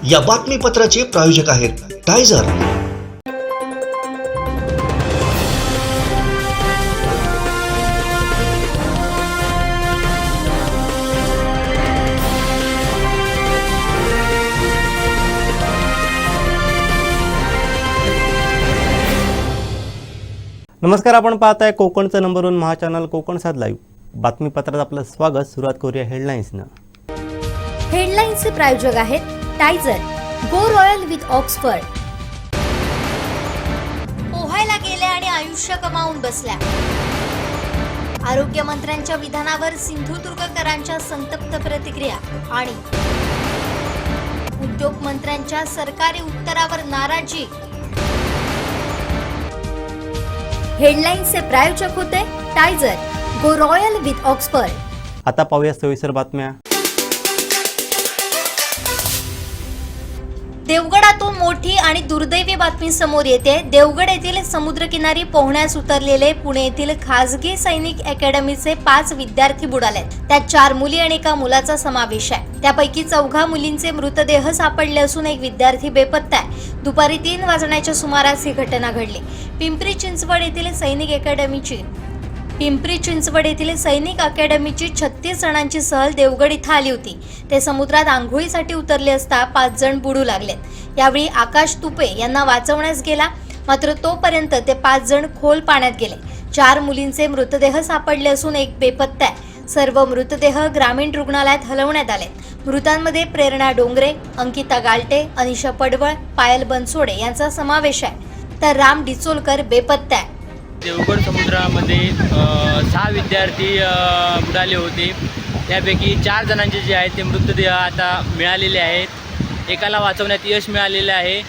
या बातमीपत्राचे प्रायोजक आहेत टायझर। नमस्कार, आपण पाहताय कोकणचं नंबर 1 महा चॅनल कोकण सात लाईव्ह। बातमीपत्रात आपलं स्वागत। सुरुवात करूया हेडलाईन्सनं। हेडलाईन्सचे प्रायोजक आहेत टायझर, गो रॉयल विथ ऑक्सफर्ड। पोहायला गेल्या आणि आयुष्य कमावून बसल्या। आरोग्यमंत्र्यांच्या विधानावर सिंधुदुर्गकरांच्या संतप्त प्रतिक्रिया आणि उद्योगमंत्र्यांच्या सरकारी उत्तरावर नाराजी। हेडलाईन्सचे प्रायोजक होते टायझर, गो रॉयल विथ ऑक्सफर्ड। आता पाहूया सविस्तर बातम्या। देवगडातून मोठी आणि दुर्दैवी बातमी समोर येते। देवगड येथील समुद्रकिनारी पोहण्यास उतरलेले पुणे येथील खासगी सैनिक अकॅडमीचे 5 विद्यार्थी बुडालेत। त्यात 4 मुली आणि एका मुलाचा समावेश आहे। त्यापैकी 4 मुलींचे मृतदेह सापडले असून एक विद्यार्थी बेपत्ता आहे। दुपारी 3 वाजण्याच्या सुमारास ही घटना घडली। पिंपरी चिंचवड येथील सैनिक अकॅडमीची 36 जणांची सहल देवगड इथं आली होती। ते समुद्रात आंघोळीसाठी उतरले असता 5 जण बुडू लागलेत। यावेळी आकाश तुपे यांना वाचवण्यास गेला, मात्र तोपर्यंत ते 5 जण खोल पाण्यात गेले। 4 मुलींचे मृतदेह सापडले असून एक बेपत्ता आहे। सर्व मृतदेह ग्रामीण रुग्णालयात हलवण्यात आले। मृतांमध्ये प्रेरणा डोंगरे, अंकिता गालटे, अनिशा पडवळ, पायल बनसोडे यांचा समावेश आहे, तर राम डिचोलकर बेपत्ता आहे। देवगड समुद्रामध्ये 6 विद्यार्थी बुडाले होते। त्यापैकी 4 जणांचे जे आहेत ते मृतदेह आता मिळालेले आहेत। एकाला वाचवण्यात यश मिळालेलं आहे,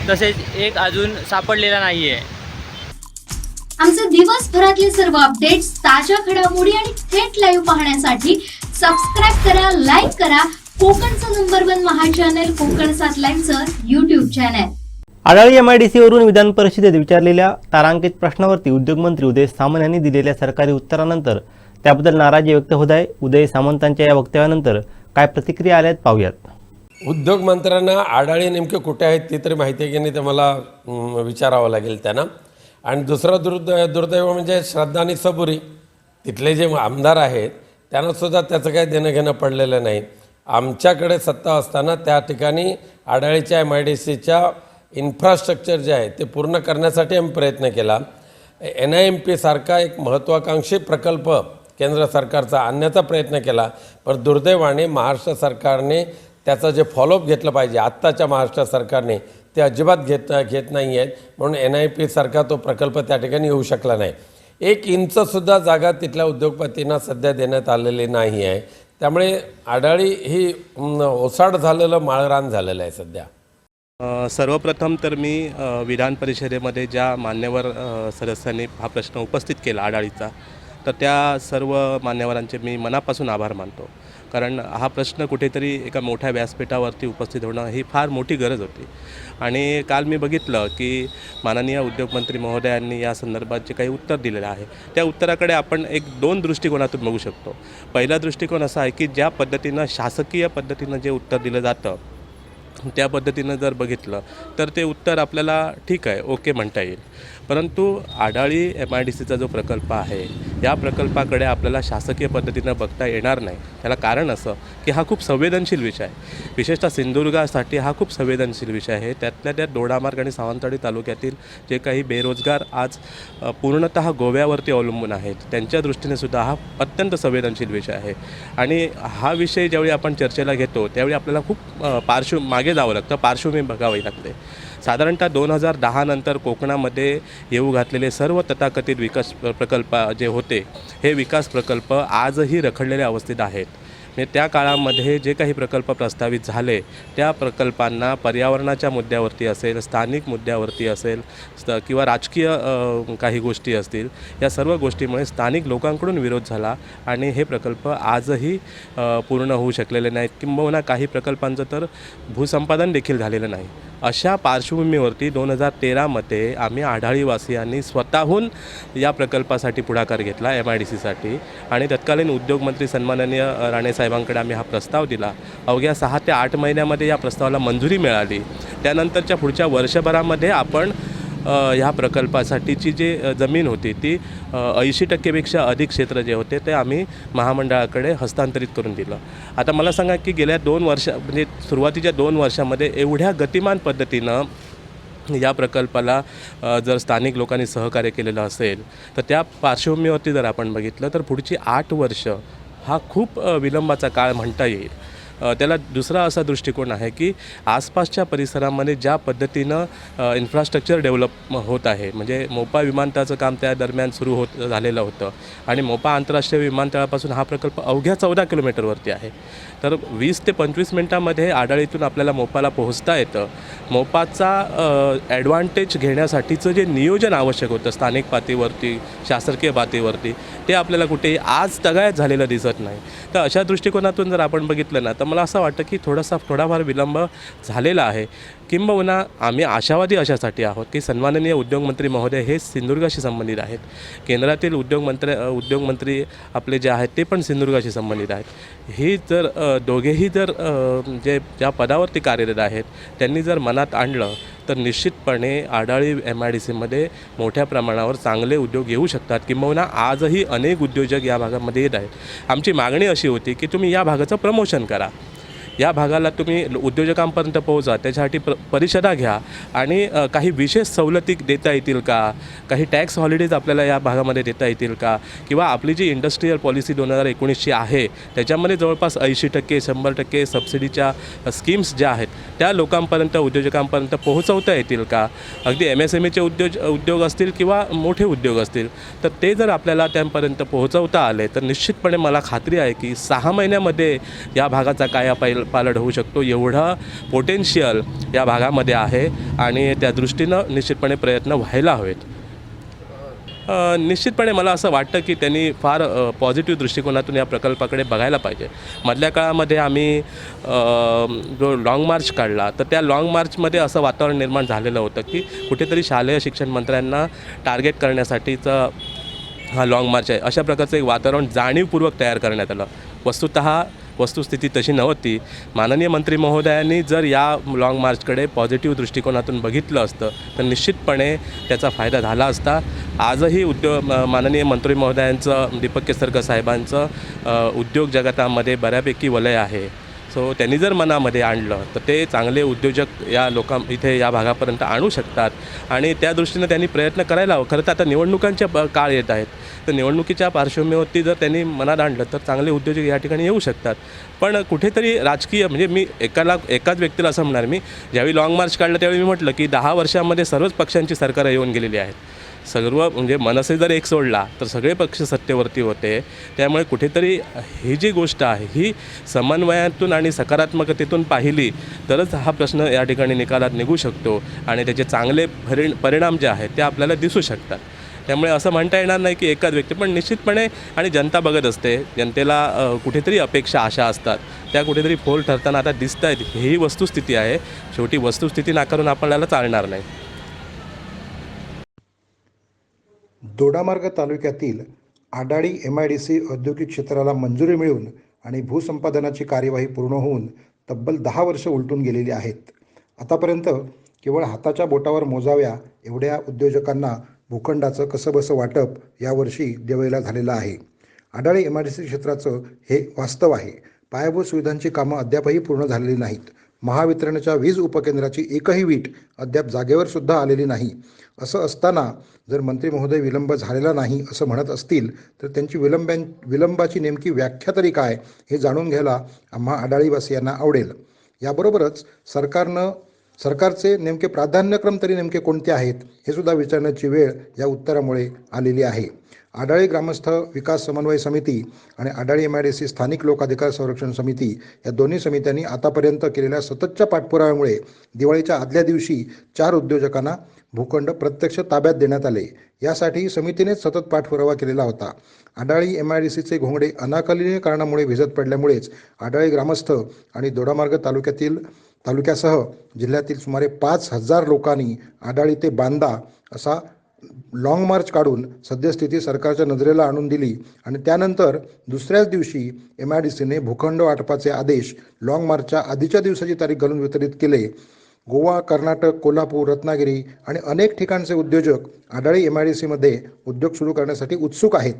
तसेच एक अजून सापडलेला नाही आहे। आमचे दिवसभरातले सर्व अपडेट्स, ताज्या घडामोडी आणि थेट लाईव्ह पाहण्यासाठी सबस्क्राईब करा, लाईक करा कोकणचं नंबर 1 महा चॅनल कोकण सात लाईव्हचं YouTube चॅनल। आढाळी MIDC वरून विधान परिषदेत विचारलेल्या तारांकित प्रश्नावरती उद्योगमंत्री उदय सामंत यांनी दिलेल्या सरकारी उत्तरानंतर त्याबद्दल नाराजी व्यक्त होत आहे। उदय सामंतांच्या या वक्तव्यानंतर काय प्रतिक्रिया आल्यात पाहूयात। उद्योगमंत्र्यांना आढाळी नेमके कुठे आहेत ती तरी माहिती आहे की नाही ते मला विचारावं लागेल त्यांना। आणि दुसरं दुर्दैव म्हणजे श्रद्धा आणि सबुरी तिथले जे आमदार आहेत त्यांनासुद्धा त्याचं काही देणं घेणं पडलेलं नाही। आमच्याकडे सत्ता असताना त्या ठिकाणी आढाळीच्या MIDCच्या इन्फ्रास्ट्रक्चर जे आहे ते पूर्ण करण्यासाठी आम्ही प्रयत्न केला। NIMP सारखा एक महत्त्वाकांक्षी प्रकल्प केंद्र सरकारचा आणण्याचा प्रयत्न केला, पण दुर्दैवाने महाराष्ट्र सरकारने त्याचा जे फॉलोअप घेतलं पाहिजे आत्ताच्या महाराष्ट्र सरकारने ते अजिबात घेत नाही आहेत। म्हणून NIP सारखा तो प्रकल्प त्या ठिकाणी येऊ शकला नाही। 1 इंचसुद्धा जागा तिथल्या उद्योगपतींना सध्या देण्यात आलेली नाही आहे। त्यामुळे आढाळी ही ओसाड झालेलं माळरान झालेलं आहे सध्या। सर्वप्रथम तर मी विधान परिषदेमध्ये ज्या मान्यवर सदस्यांनी हा प्रश्न उपस्थित केला आढाळीचा, तर त्या सर्व मान्यवरांचे मी मनापासून आभार मानतो। कारण हा प्रश्न कुठेतरी एका मोठ्या व्यासपीठावरती उपस्थित होणं ही फार मोठी गरज होती। आणि काल मी बघितलं की माननीय उद्योगमंत्री महोदयांनी या संदर्भात जे काही उत्तर दिलेलं आहे त्या उत्तराकडे आपण 2 दृष्टिकोनातून बघू शकतो। पहिला दृष्टिकोन असा आहे की ज्या पद्धतीनं शासकीय पद्धतीनं जे उत्तर दिलं जातं त्या पद्धतीनं जर बघितलं तर ते उत्तर आपल्याला ठीक आहे, ओके म्हणता येईल। परंतु आढाळी MIDCचा जो प्रकल्प आहे या प्रकल्पाकडे आपल्याला शासकीय पद्धतीनं बघता येणार नाही। त्याला कारण असं की हा खूप संवेदनशील विषय आहे, विशेषतः सिंधुदुर्गासाठी हा खूप संवेदनशील विषय आहे। त्यातल्या त्यात दोडामार्ग आणि सावंतवाडी तालुक्यातील जे काही बेरोजगार आज पूर्णतः गोव्यावरती अवलंबून आहेत त्यांच्या दृष्टीने सुद्धा हा अत्यंत संवेदनशील विषय आहे। आणि हा विषय ज्यावेळी आपण चर्चेला घेतो त्यावेळी आपल्याला खूप मागे जावं लागतं, पार्श्वभूमी बघावी लागते। साधारणतः 2010 नंतर कोकणामध्ये येऊ घातलेले सर्व तथाकथित विकास प्रकल्प जे होते हे विकास प्रकल्प आजही रखडलेल्या अवस्थेत आहेत। म्हणजे त्या काळामध्ये जे काही प्रकल्प प्रस्तावित झाले त्या प्रकल्पांना पर्यावरणाच्या मुद्द्यावरती असेल, स्थानिक मुद्द्यावरती असेल किंवा राजकीय काही गोष्टी असतील, या सर्व गोष्टीमुळे स्थानिक लोकांकडून विरोध झाला आणि हे प्रकल्प आजही पूर्ण होऊ शकलेले नाहीत, किंबहुना काही प्रकल्पांचं तर भूसंपादन देखील झालेलं नाही। अशा पार्श्वभूमीवरती 2013मध्ये आम्ही आढाळीवासियांनी स्वतःहून या प्रकल्पासाठी पुढाकार घेतला MIDCसाठी आणि तत्कालीन उद्योगमंत्री सन्माननीय राणेसाहेब साहेबांकडे आम्ही हा प्रस्ताव दिला. अवघ्या 6 ते 8 महिन्यामध्ये या प्रस्तावाला मंजुरी मिळाली. त्यानंतरच्या पुढच्या वर्षभरामध्ये आपण ह्या प्रकल्पासाठीची जी जमीन होती ती 80% अधिक क्षेत्र जे होते ते आम्ही महामंडळाकडे हस्तांतरित करून दिलं. आता मला सांगा की गेल्या 2 वर्ष म्हणजे सुरुवातीच्या 2 वर्षामध्ये एवढ्या गतिमान पद्धतीनं या प्रकल्पाला जर स्थानिक लोकांनी सहकार्य केलेलं असेल तर त्या पार्श्वभूमीवरती जर आपण बघितलं तर पुढची 8 वर्ष हा खूप विलंबाचा काळ म्हणता येईल. त्याला दुसरा असा दृष्टिकोन आहे की आसपासच्या परिसरामध्ये ज्या पद्धतीनं इन्फ्रास्ट्रक्चर डेव्हलप होत आहे, म्हणजे मोपा विमानतळाचं काम त्या दरम्यान सुरू झालेलं होतं आणि मोपा आंतरराष्ट्रीय विमानतळापासून हा प्रकल्प अवघ्या 14 किलोमीटरवरती आहे. तर 20 ते 25 मिनटामध्ये आडाळीतून आपल्याला मोपाला पोहोचता येतं. मोपाचा ॲडव्हान्टेज घेण्यासाठीचं जे नियोजन आवश्यक होतं स्थानिक पातळीवरती, शासकीय पातळीवरती, ते आपल्याला कुठेही आज तगायत झालेलं दिसत नाही. तर अशा दृष्टिकोनातून जर आपण बघितलं ना तर मला असं वाटतं की थोडाफार विलंब झालेला आहे. किंबहुना आम्ही आशावादी अशासाठी आहोत की सन्माननीय उद्योगमंत्री महोदय हे सिंधुदुर्गाशी संबंधित आहेत. केंद्रातील उद्योगमंत्री आपले जे आहेत ते पण सिंधुदुर्गाशी संबंधित आहेत. ही जर दोघेही जर जे ज्या पदावरती कार्यरत आहेत त्यांनी जर मनात आणलं तर निश्चितपणे आडाळी MIDCमध्ये मोठ्या प्रमाणावर चांगले उद्योग येऊ शकतात. किंबहुना आजही अनेक उद्योजक या भागामध्ये येत आहेत. आमची मागणी अशी होती की तुम्ही या भागाचं प्रमोशन करा, या भागाला तुम्ही उद्योजकांपर्यंत पोहोचा, त्याच्यासाठी परिषदा घ्या आणि काही विशेष सवलती देता येतील का, काही टॅक्स हॉलिडेज आपल्याला या भागामध्ये देता येतील का, किंवा आपली जी इंडस्ट्रीयल पॉलिसी 2019ची आहे त्याच्यामध्ये जवळपास 80% 100% सबसिडीच्या स्कीम्स ज्या आहेत त्या लोकांपर्यंत उद्योजकांपर्यंत पोहोचवता येतील का. अगदी MSMEचे उद्योग असतील किंवा मोठे उद्योग असतील तर ते जर आपल्याला त्यांपर्यंत पोहोचवता आले तर निश्चितपणे मला खात्री आहे की 6 महिन्यामध्ये या भागाचा कायापालट होऊ शकतो. एवढा पोटेन्शियल या भागामध्ये आहे आणि त्या दृष्टीनं निश्चितपणे प्रयत्न व्हायला हवेत. निश्चितपणे मला असं वाटतं की त्यांनी फार पॉझिटिव्ह दृष्टिकोनातून या प्रकल्पाकडे बघायला पाहिजे. मधल्या काळामध्ये आम्ही जो लाँग मार्च काढला तर त्या लाँग मार्चमध्ये असं वातावरण निर्माण झालेलं होतं की कुठेतरी शालेय शिक्षण मंत्र्यांना टार्गेट करण्यासाठीचं हा लाँग मार्च आहे, अशा प्रकारचं एक वातावरण जाणीवपूर्वक तयार करण्यात आलं. वस्तुस्थिती तशी नव्हती. माननीय मंत्री महोदयांनी जर या लाँग मार्चकडे पॉझिटिव्ह दृष्टिकोनातून बघितलं असतं तर निश्चितपणे त्याचा फायदा झाला असता. आजही माननीय मंत्री महोदयांचं, दीपक केसरकर साहेबांचं उद्योग जगतामध्ये बऱ्यापैकी वलय आहे. सो त्यांनी जर मनामध्ये आणलं तर ते चांगले उद्योजक या इथे या भागापर्यंत आणू शकतात आणि त्या दृष्टीनं त्यांनी प्रयत्न करायला हवं. खरं तर आता निवडणुकांच्या काळ येत आहेत तर निवडणुकीच्या पार्श्वभूमीवरती जर त्यांनी मनात आणलं तर चांगले उद्योजक या ठिकाणी येऊ शकतात. पण कुठेतरी राजकीय म्हणजे मी एकाच व्यक्तीला असं म्हणणार, मी ज्यावेळी लाँग मार्च काढलं त्यावेळी मी म्हटलं की 10 वर्षामध्ये सर्वच पक्षांची सरकारं येऊन गेलेली आहेत. सर्व म्हणजे मनसे जर एक सोडला तर सगळे पक्ष सत्तेवरती होते. त्यामुळे कुठेतरी ही जी गोष्ट आहे ही समन्वयातून आणि सकारात्मकतेतून पाहिली तरच हा प्रश्न या ठिकाणी निकालात निघू शकतो आणि त्याचे चांगले परिणाम जे आहेत ते आपल्याला दिसू शकतात. त्यामुळे असं म्हणता येणार नाही की एकाच व्यक्ती, पण निश्चितपणे आणि जनता बघत असते, जनतेला कुठेतरी अपेक्षा आशा असतात, त्या कुठेतरी फोल ठरताना आता दिसत आहेत. ही वस्तुस्थिती आहे. शेवटी वस्तुस्थिती नाकारून आपल्याला चालणार नाही. दोडामार्ग तालुक्यातील आडाळी MIDC औद्योगिक क्षेत्राला मंजुरी मिळून आणि भूसंपादनाची कार्यवाही पूर्ण होऊन तब्बल 10 वर्ष उलटून गेलेली आहेत. आतापर्यंत केवळ हाताच्या बोटावर मोजाव्या एवढ्या उद्योजकांना भूखंडाचं कसंबसं वाटप यावर्षी देवयला झालेलं आहे. आडाळी MIDC क्षेत्राचं हे वास्तव आहे. पायाभूत सुविधांची कामं अद्यापही पूर्ण झालेली नाहीत. महावितरणच्या वीज उपकेंद्राची एकही वीट अद्याप जागेवर सुद्धा आलेली नाही. असं असताना जर मंत्री महोदय विलंब झालेला नाही असं म्हणत असतील तर त्यांची विलंबाची नेमकी व्याख्या तरी काय हे जाणून घ्यायला आम्हा आडाळीवासियांना आवडेल. याबरोबरच सरकारचे नेमके प्राधान्यक्रम तरी नेमके कोणते आहेत हे सुद्धा विचारण्याची वेळ या उत्तरामुळे आलेली आहे. आडाळी ग्रामस्थ विकास समन्वय समिती आणि आडाळी MIDC स्थानिक लोक अधिकार संरक्षण समिती या दोन्ही समित्यांनी आतापर्यंत केलेल्या सततच्या पाठपुराव्यामुळे दिवाळीच्या आदल्या दिवशी 4 उद्योजकांना भूखंड प्रत्यक्ष ताब्यात देण्यात आले. यासाठी समितीनेच सतत पाठपुरावा केलेला होता. आडाळी MIDCचे घोंगडे अनाकलनीय कारणामुळे भिजत पडल्यामुळेच आडाळी ग्रामस्थ आणि दोडामार्ग तालुक्यासह जिल्ह्यातील सुमारे 5,000 लोकांनी आडाळी ते बांदा असा लाँग मार्च काढून सद्यस्थिती सरकारच्या नजरेला आणून दिली आणि त्यानंतर दुसऱ्याच दिवशी MIDCने भूखंड वाटपाचे आदेश लाँग मार्चच्या आधीच्या दिवसाची तारीख घालून वितरित केले. गोवा, कर्नाटक, कोल्हापूर, रत्नागिरी आणि अनेक ठिकाणचे उद्योजक आडाळी MIDCमध्ये उद्योग सुरू करण्यासाठी उत्सुक आहेत.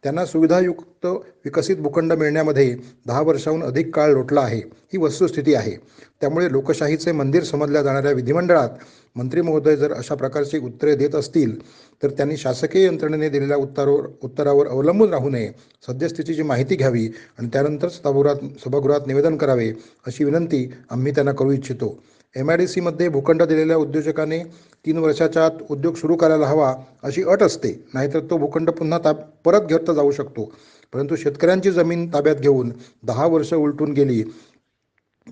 त्यांना सुविधायुक्त विकसित भूखंड मिळण्यामध्ये 10 वर्षाहून अधिक काळ लोटला आहे. ही वस्तुस्थिती आहे. त्यामुळे लोकशाहीचे मंदिर समजल्या जाणाऱ्या विधिमंडळात मंत्री महोदय जर अशा प्रकारची उत्तरे देत असतील तर त्यांनी शासकीय यंत्रणेने दिलेल्या उत्तरावर अवलंबून राहू नये. सद्यस्थितीची माहिती घ्यावी आणि त्यानंतर सभागृहात निवेदन करावे अशी विनंती आम्ही त्यांना करू इच्छितो. MIDCमध्ये भूखंड दिलेल्या उद्योजकाने 3 वर्षाच्या आत उद्योग सुरू करायला हवा अशी अट असते. नाहीतर तो भूखंड पुन्हा परत घेतला जाऊ शकतो. परंतु शेतकऱ्यांची जमीन ताब्यात घेऊन 10 वर्ष उलटून गेली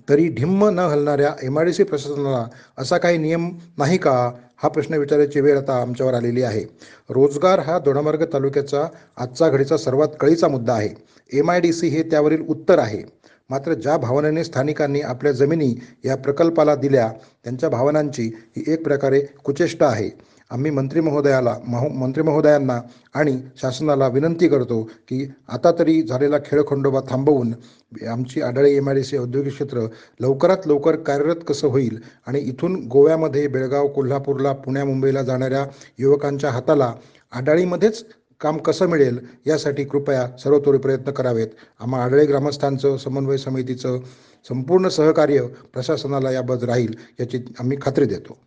तरी ढिम्म न हलणाऱ्या MIDC प्रशासनाला असा काही नियम नाही का, हा प्रश्न विचारायची वेळ आता आमच्यावर आलेली आहे. रोजगार हा दोडामार्ग तालुक्याचा आजचा घडीचा सर्वात कळीचा मुद्दा आहे. MIDC हे त्यावरील उत्तर आहे. मात्र ज्या भावनेने स्थानिकांनी आपल्या जमिनी या प्रकल्पाला दिल्या त्यांच्या भावनांची ही एक प्रकारे कुचेष्टा आहे. आम्ही मंत्री महोदयांना आणि शासनाला विनंती करतो की आता तरी झालेला खेळखंडोबा थांबवून आमची आडाळी MIDC औद्योगिक क्षेत्र लवकरात लवकर कार्यरत कसं होईल आणि इथून गोव्यामध्ये, बेळगाव, कोल्हापूरला, पुण्या, मुंबईला जाणाऱ्या युवकांच्या हाताला आडाळीमध्येच काम कसं मिळेल यासाठी कृपया सर्वतोपरी प्रयत्न करावेत. आम्हा आडाळी ग्रामस्थांचं, समन्वय समितीचं संपूर्ण सहकार्य प्रशासनाला याबद्दल राहील याची आम्ही खात्री देतो.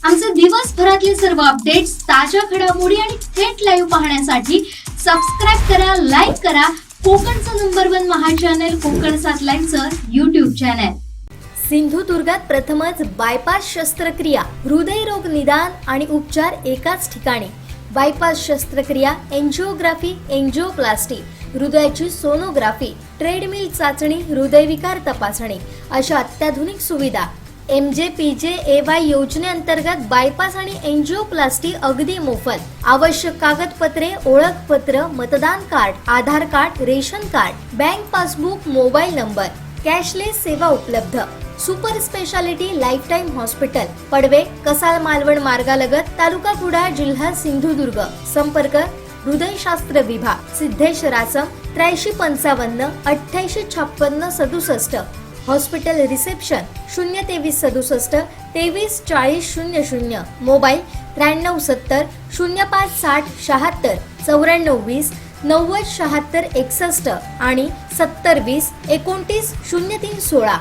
आमचे दिवसभरातले सर्व अपडेट्स, ताज्या घडामोडी आणि थेट लाईव्ह पाहण्यासाठी सबस्क्राईब करा, लाईक करा कोकणचं नंबर 1 महा चॅनल कोकण 7 लाईनचं YouTube चॅनल. सिंधुदुर्गात प्रथमच बायपास शस्त्रक्रिया, हृदयरोग निदान आणि उपचार एकाच ठिकाणी. बायपास शस्त्रक्रिया, एंजिओग्राफी, एंजिओप्लास्टी, हृदयाची सोनोग्राफी, ट्रेडमिल चाचणी, हृदयविकार तपासणी अशा अत्याधुनिक सुविधा. MJPJAY योजनेअंतर्गत बायपास आणि एंजिओप्लास्टी अगदी मोफत. आवश्यक कागदपत्रे, ओळखपत्र, मतदान card, Aadhaar card, ration card, bank passbook, mobile number. Cashless सेवा उपलब्ध. Super speciality life time hospital, Padve, Kasal Malvan मार्गालगत, तालुका कुडाळ, जिल्हा सिंधुदुर्ग. संपर्क हृदयशास्त्र विभाग, Siddhesh Rasam, 8355 8856 67. Hospital reception 02367 234000. Mobile 9370 0560 76 9420 9076 61 आणि 7020 29 0316.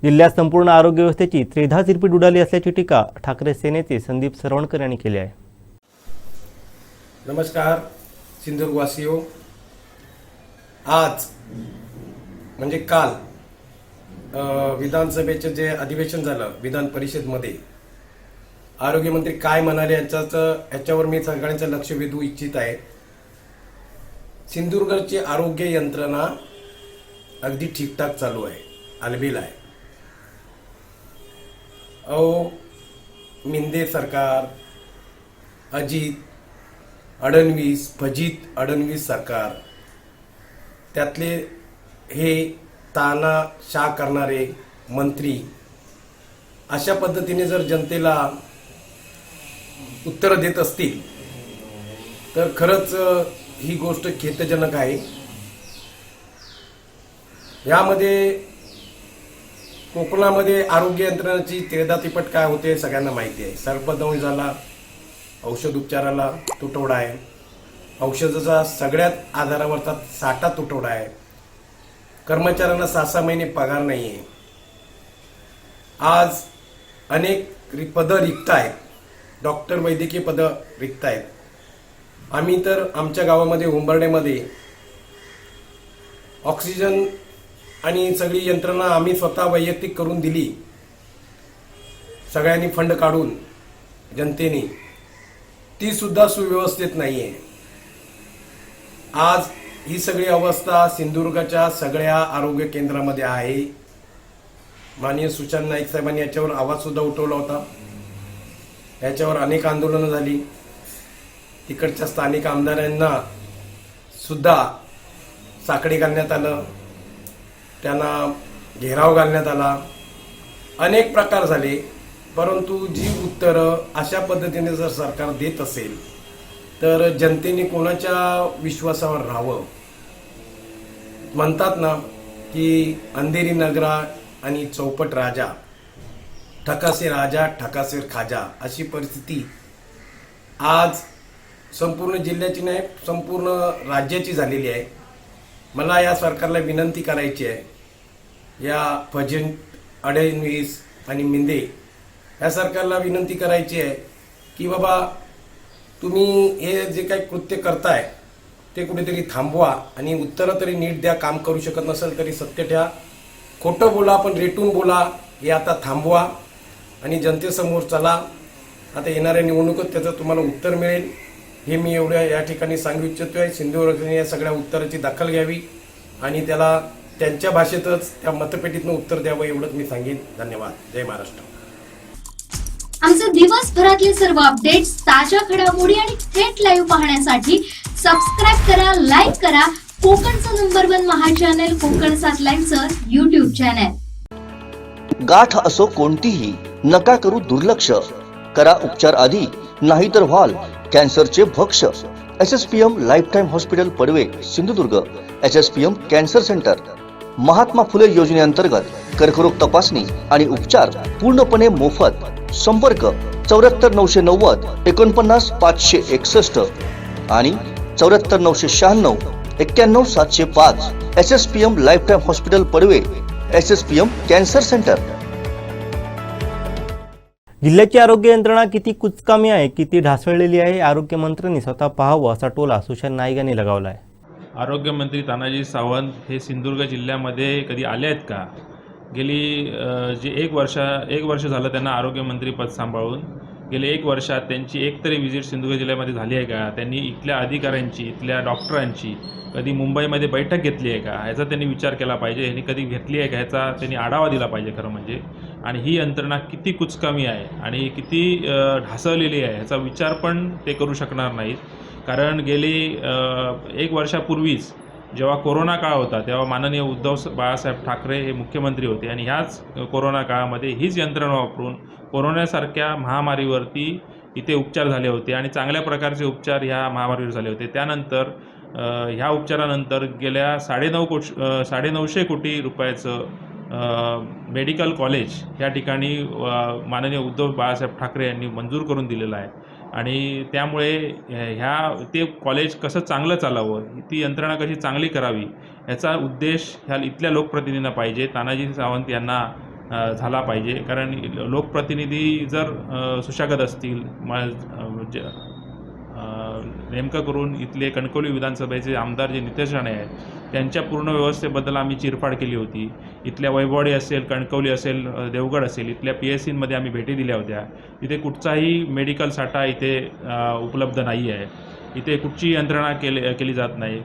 जिल्ह्यात संपूर्ण आरोग्य व्यवस्थेची त्रेधा तिरपीट उडाली असल्याची टीका ठाकरे सेनेचे संदीप सरवणकर यांनी केली आहे. नमस्कार सिंधुदुर्गवासियो. आज म्हणजे काल विधानसभेचं जे अधिवेशन झालं विधान परिषदमध्ये, आरोग्यमंत्री काय म्हणाले याच्यावर मी सगळ्यांचं लक्ष वेधू इच्छित आहे. सिंधुदुर्गची आरोग्य यंत्रणा अगदी ठीकठाक चालू आहे, आलबेल आहे. मिंदे सरकार, फजित अडणवीस सरकार, त्यातले हे तानाशाह करणारे मंत्री अशा पद्धतीने जर जनतेला उत्तर देत असतील तर खरंच ही गोष्ट खेदजनक आहे. यामध्ये कोकणामध्ये आरोग्य यंत्रणाची त्रेधातिपट काय होते सगळ्यांना माहिती आहे. सर्पदंश झाला, औषध उपचाराला तुटवडा आहे, औषधाचा सगळ्यात आधारावरचा साठा तुटवडा आहे, कर्मचाऱ्यांना 6-6 महिने पगार नाही आहे. आज अनेक पदं रिक्त आहेत, डॉक्टर वैद्यकीय पदं रिक्त आहेत. आम्ही तर आमच्या गावामध्ये उंबरड्यामध्ये ऑक्सिजन आणि सगळी यंत्रणा आम्ही स्वतः वैयक्तिक करून दिली, सगळ्यांनी फंड काढून जनतेने, ती सुद्धा सुव्यवस्थित नाही आहे. आज ही सगळी अवस्था सिंधुदुर्गाच्या सगळ्या आरोग्य केंद्रामध्ये आहे. माननीय सुशांत नाईक साहेबांनी याच्यावर आवाज सुद्धा उठवला होता. याच्यावर अनेक आंदोलनं झाली. तिकडच्या स्थानिक आमदारांना सुद्धा साकडे घालण्यात आलं, त्यांना घेराव घालण्यात आला, अनेक प्रकार झाले. परंतु जी उत्तरं अशा पद्धतीने जर सरकार देत असेल तर जनतेने कोणाच्या विश्वासावर राहावं. म्हणतात ना की अंधेरी नगरा आणि चौपट राजा, ठकासे राजा ठकासे खाजा, अशी परिस्थिती आज संपूर्ण जिल्ह्याची नाही संपूर्ण राज्याची झालेली आहे. मला या सरकारला विनंती करायची आहे, या फजन, फडणवीस आणि मिंदे या सरकारला विनंती करायची आहे की बाबा तुम्ही हे जे काही कृत्य करताय ते कुठेतरी थांबवा आणि उत्तरं तरी नीट द्या. काम करू शकत नसेल तरी सत्य ठेवा, खोटं बोला पण रेटून बोला, हे आता थांबवा आणि जनतेसमोर चला. आता येणाऱ्या निवडणुकीत त्याचं तुम्हाला उत्तर मिळेल हे मी एवढ्या या ठिकाणी सांगू इच्छितोय. सिंधुदुर्गने या सगळ्या उत्तराची दखल घ्यावी आणि त्याला त्यांच्या भाषेतच त्या मतपेटीतनं उत्तर द्यावं एवढंच मी सांगेन. धन्यवाद. जय महाराष्ट्र. आमचे दिवसभरातले सर्व अपडेट्स, ताज्या घडामोडी आणि थेट लाईव्ह पाहण्यासाठी सबस्क्राईब करा, लाईक करा कोकणचं नंबर 1 महा चॅनल कोकण 7 लाईनचं YouTube चॅनल. गाठ असो कोणतीही, नका करू दुर्लक्ष. करा उपचार आधी, नाहीतर व्हाल कॅन्सरचे भक्ष. SSPM lifetime hospital Padve, Sindhudurg. SSPM cancer centre. Mahatma Phule योजनेअंतर्गत कर्करोग तपासणी आणि उपचार पूर्णपणे मोफत. संपर्क 74 990 49 561 आणि 74 996 91 705. SSPM lifetime hospital Padve, SSPM cancer centre. जिल्ह्याची आरोग्य यंत्रणा किती कुचकामी आहे, किती ढासळलेली आहे, आरोग्यमंत्र्यांनी स्वतः पाहावं असा टोला सुशांत नाईक यांनी लगावला आहे. आरोग्यमंत्री तानाजी सावंत हे सिंधुदुर्ग जिल्ह्यामध्ये कधी आले आहेत का? गेली जे एक वर्ष झालं त्यांना आरोग्यमंत्री पद सांभाळून. गेले 1 वर्षात त्यांची एकतरी व्हिजिट सिंधुदुर्ग जिल्ह्यामध्ये झाली आहे का? त्यांनी इथल्या अधिकाऱ्यांची, इथल्या डॉक्टरांची कधी मुंबईमध्ये बैठक घेतली आहे का? ह्याचा त्यांनी विचार केला पाहिजे. ह्यांनी कधी घेतली आहे का ह्याचा त्यांनी आढावा दिला पाहिजे खरं म्हणजे. आणि ही यंत्रणा किती कुचकामी आहे आणि किती ढासळलेली आहे ह्याचा विचार पण ते करू शकणार नाहीत. कारण गेली 1 वर्षापूर्वीच जेव्हा कोरोना काळ होता तेव्हा माननीय उद्धव बाळासाहेब ठाकरे हे मुख्यमंत्री होते आणि ह्याच कोरोना काळामध्ये हीच यंत्रणा वापरून कोरोनासारख्या महामारीवरती इथे उपचार झाले होते आणि चांगल्या प्रकारचे उपचार ह्या महामारीवर झाले होते. त्यानंतर ह्या उपचारानंतर गेल्या 950 कोटी रुपयाचं मेडिकल कॉलेज या ठिकाणी माननीय उद्धव बाळासाहेब ठाकरे यांनी मंजूर करून दिलेलं आहे. आणि त्यामुळे ते कॉलेज कसं चांगलं चालावं, ती यंत्रणा कशी चांगली करावी याचा उद्देश ह्या इथल्या लोकप्रतिनिधींना पाहिजे, तानाजी सावंत यांना झाला पाहिजे. कारण लोकप्रतिनिधी जर सुशागत असतील, नेमकं करून इथले कणकवली विधानसभेचे आमदार जे नितेश राणे आहेत त्यांच्या पूर्ण व्यवस्थेबद्दल आम्ही चिरफाड केली होती. इथल्या वैभववाडी असेल, कणकवली असेल, देवगड असेल, इथल्या PSCमध्ये आम्ही भेटी दिल्या होत्या. इथे कुठचाही मेडिकल साठा इथे उपलब्ध नाही आहे. इथे कुठची यंत्रणा केली जात नाही.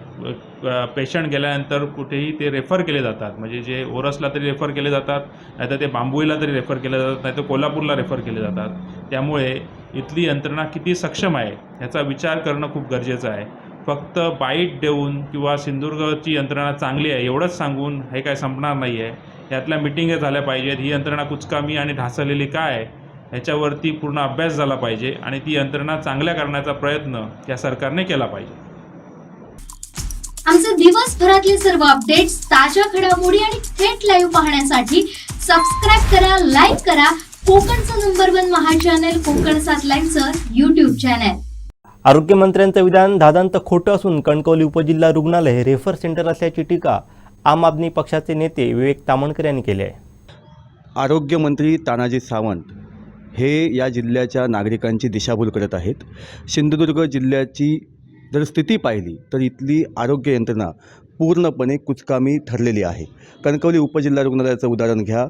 पेशंट गेल्यानंतर कुठेही ते रेफर केले जातात, म्हणजे जे ओरसला तरी रेफर केले जातात, नाहीतर ते बांबुईला तरी रेफर केले जातात, नाहीतर कोल्हापूरला रेफर केले जातात. त्यामुळे इथली यंत्रणा किती सक्षम आहे ह्याचा विचार करणं खूप गरजेचं आहे. फक्त बाईट देऊन किंवा सिंधुदुर्गची यंत्रणा चांगली आहे एवढंच सांगून हे काय संपणार नाही आहे. यातल्या मिटिंग झाल्या पाहिजेत. ही यंत्रणा कुचकामी आणि ढासळलेली काय आहे ह्याच्यावरती पूर्ण अभ्यास झाला पाहिजे आणि ती यंत्रणा चांगल्या करण्याचा प्रयत्न या सरकारने केला पाहिजे. आमचे दिवसभरातले सर्व अपडेट्स, ताज्या घडामोडी आणि थेट लाईव्ह पाहण्यासाठी सबस्क्राईब करा, लाईक करा कोकणचं नंबर 1 महा चॅनल कोकण 7 लाईनचं YouTube चॅनल. आरोग्यमंत्र्यांचं विधान दादांत खोटं असून कणकवली उपजिल्हा रुग्णालय हे रेफर सेंटर असल्याची टीका आम आदमी पक्षाचे नेते विवेक तामणकर यांनी केली आहे. आरोग्यमंत्री तानाजी सावंत हे या जिल्ह्याच्या नागरिकांची दिशाभूल करत आहेत. सिंधुदुर्ग जिल्ह्याची जर स्थिती पाहिली तर इथली आरोग्य यंत्रणा पूर्णपणे कुचकामी ठरलेली आहे. कणकवली उपजिल्हा रुग्णालयाचं उदाहरण घ्या,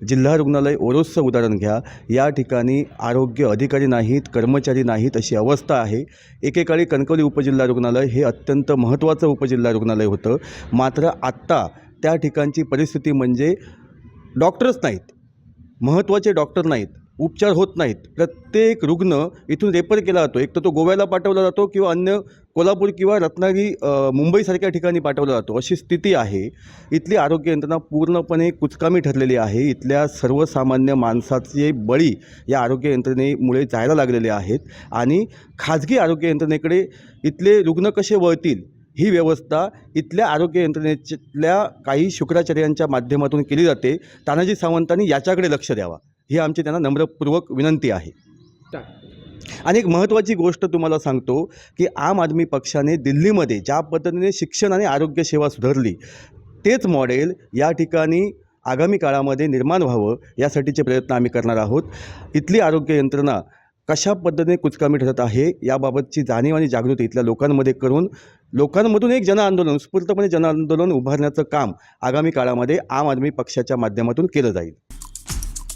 जिल्हा रुग्णालय ओरोसचं उदाहरण घ्या. या ठिकाणी आरोग्य अधिकारी नाहीत, कर्मचारी नाहीत अशी अवस्था आहे. एकेकाळी कणकवली उपजिल्हा रुग्णालय हे अत्यंत महत्त्वाचं उपजिल्हा रुग्णालय होतं. मात्र आत्ता त्या ठिकाणची परिस्थिती म्हणजे डॉक्टर्स नाहीत, महत्त्वाचे डॉक्टर नाहीत, उपचार होत नाहीत. प्रत्येक रुग्ण इथून रेफर केला जातो. एक तर तो गोव्याला पाठवला जातो किंवा अन्य कोल्हापूर किंवा रत्नागिरी मुंबईसारख्या ठिकाणी पाठवला जातो अशी स्थिती आहे. इथली आरोग्य यंत्रणा पूर्णपणे कुचकामी ठरलेली आहे. इथल्या सर्वसामान्य माणसाचे बळी या आरोग्य यंत्रणेमुळे जायला लागलेले आहेत आणि खाजगी आरोग्य यंत्रणेकडे इथले रुग्ण कसे वळतील ही व्यवस्था इथल्या आरोग्य यंत्रणेतल्या काही शुक्राचार्यांच्या माध्यमातून केली जाते. तानाजी सावंतांनी याच्याकडे लक्ष द्यावा ही आमची त्यांना नम्रपूर्वक विनंती आहे. आणि एक महत्त्वाची गोष्ट तुम्हाला सांगतो की आम आदमी पक्षाने दिल्लीमध्ये ज्या पद्धतीने शिक्षण आणि आरोग्य सेवा सुधारली तेच मॉडेल या ठिकाणी आगामी काळामध्ये निर्माण व्हावं यासाठीचे प्रयत्न आम्ही करणार आहोत. इथली आरोग्य यंत्रणा कशा पद्धतीने कुचकामी ठरत आहे याबाबतची जाणीव आणि जागृती इथल्या लोकांमध्ये करून लोकांमधून एक जनआंदोलन उत्स्फूर्तपणे जनआंदोलन उभारण्याचं काम आगामी काळामध्ये आम आदमी पक्षाच्या माध्यमातून केलं जाईल.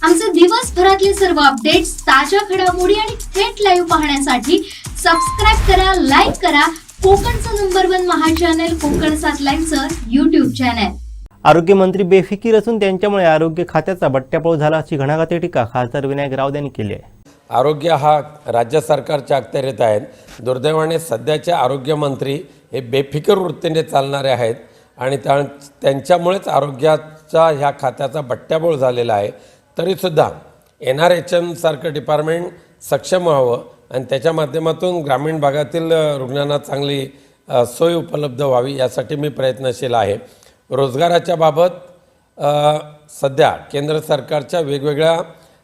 आमचे दिवसभरातले सर्व अपडेट्स, ताज्या घडामोडी आणि थेट लाईव्ह पाहण्यासाठी सबस्क्राईब करा, लाईक करा कोकणचं नंबर 1 महा चॅनल कोकण 7 लाईनचं YouTube चॅनल. आरोग्यमंत्री बेफिकीर असून त्यांच्यामुळे आरोग्य खात्याचा बट्ट्याबोळ झाला अशी घणाघाती टीका खासदार विनायक राऊत यांनी केली आहे. आरोग्य हा राज्य सरकारच्या अखत्यारीत आहेत. दुर्दैवाने सध्याचे आरोग्यमंत्री हे बेफिकर वृत्तीने चालणारे आहेत आणि त्यांच्यामुळेच आरोग्याचा ह्या खात्याचा बट्ट्याबोळ झालेला आहे. तरीसुद्धा NRHM सारखं डिपार्टमेंट सक्षम व्हावं आणि त्याच्या माध्यमातून ग्रामीण भागातील रुग्णांना चांगली सोय उपलब्ध व्हावी यासाठी मी प्रयत्नशील आहे. रोजगाराच्या बाबत सध्या केंद्र सरकारच्या वेगवेगळ्या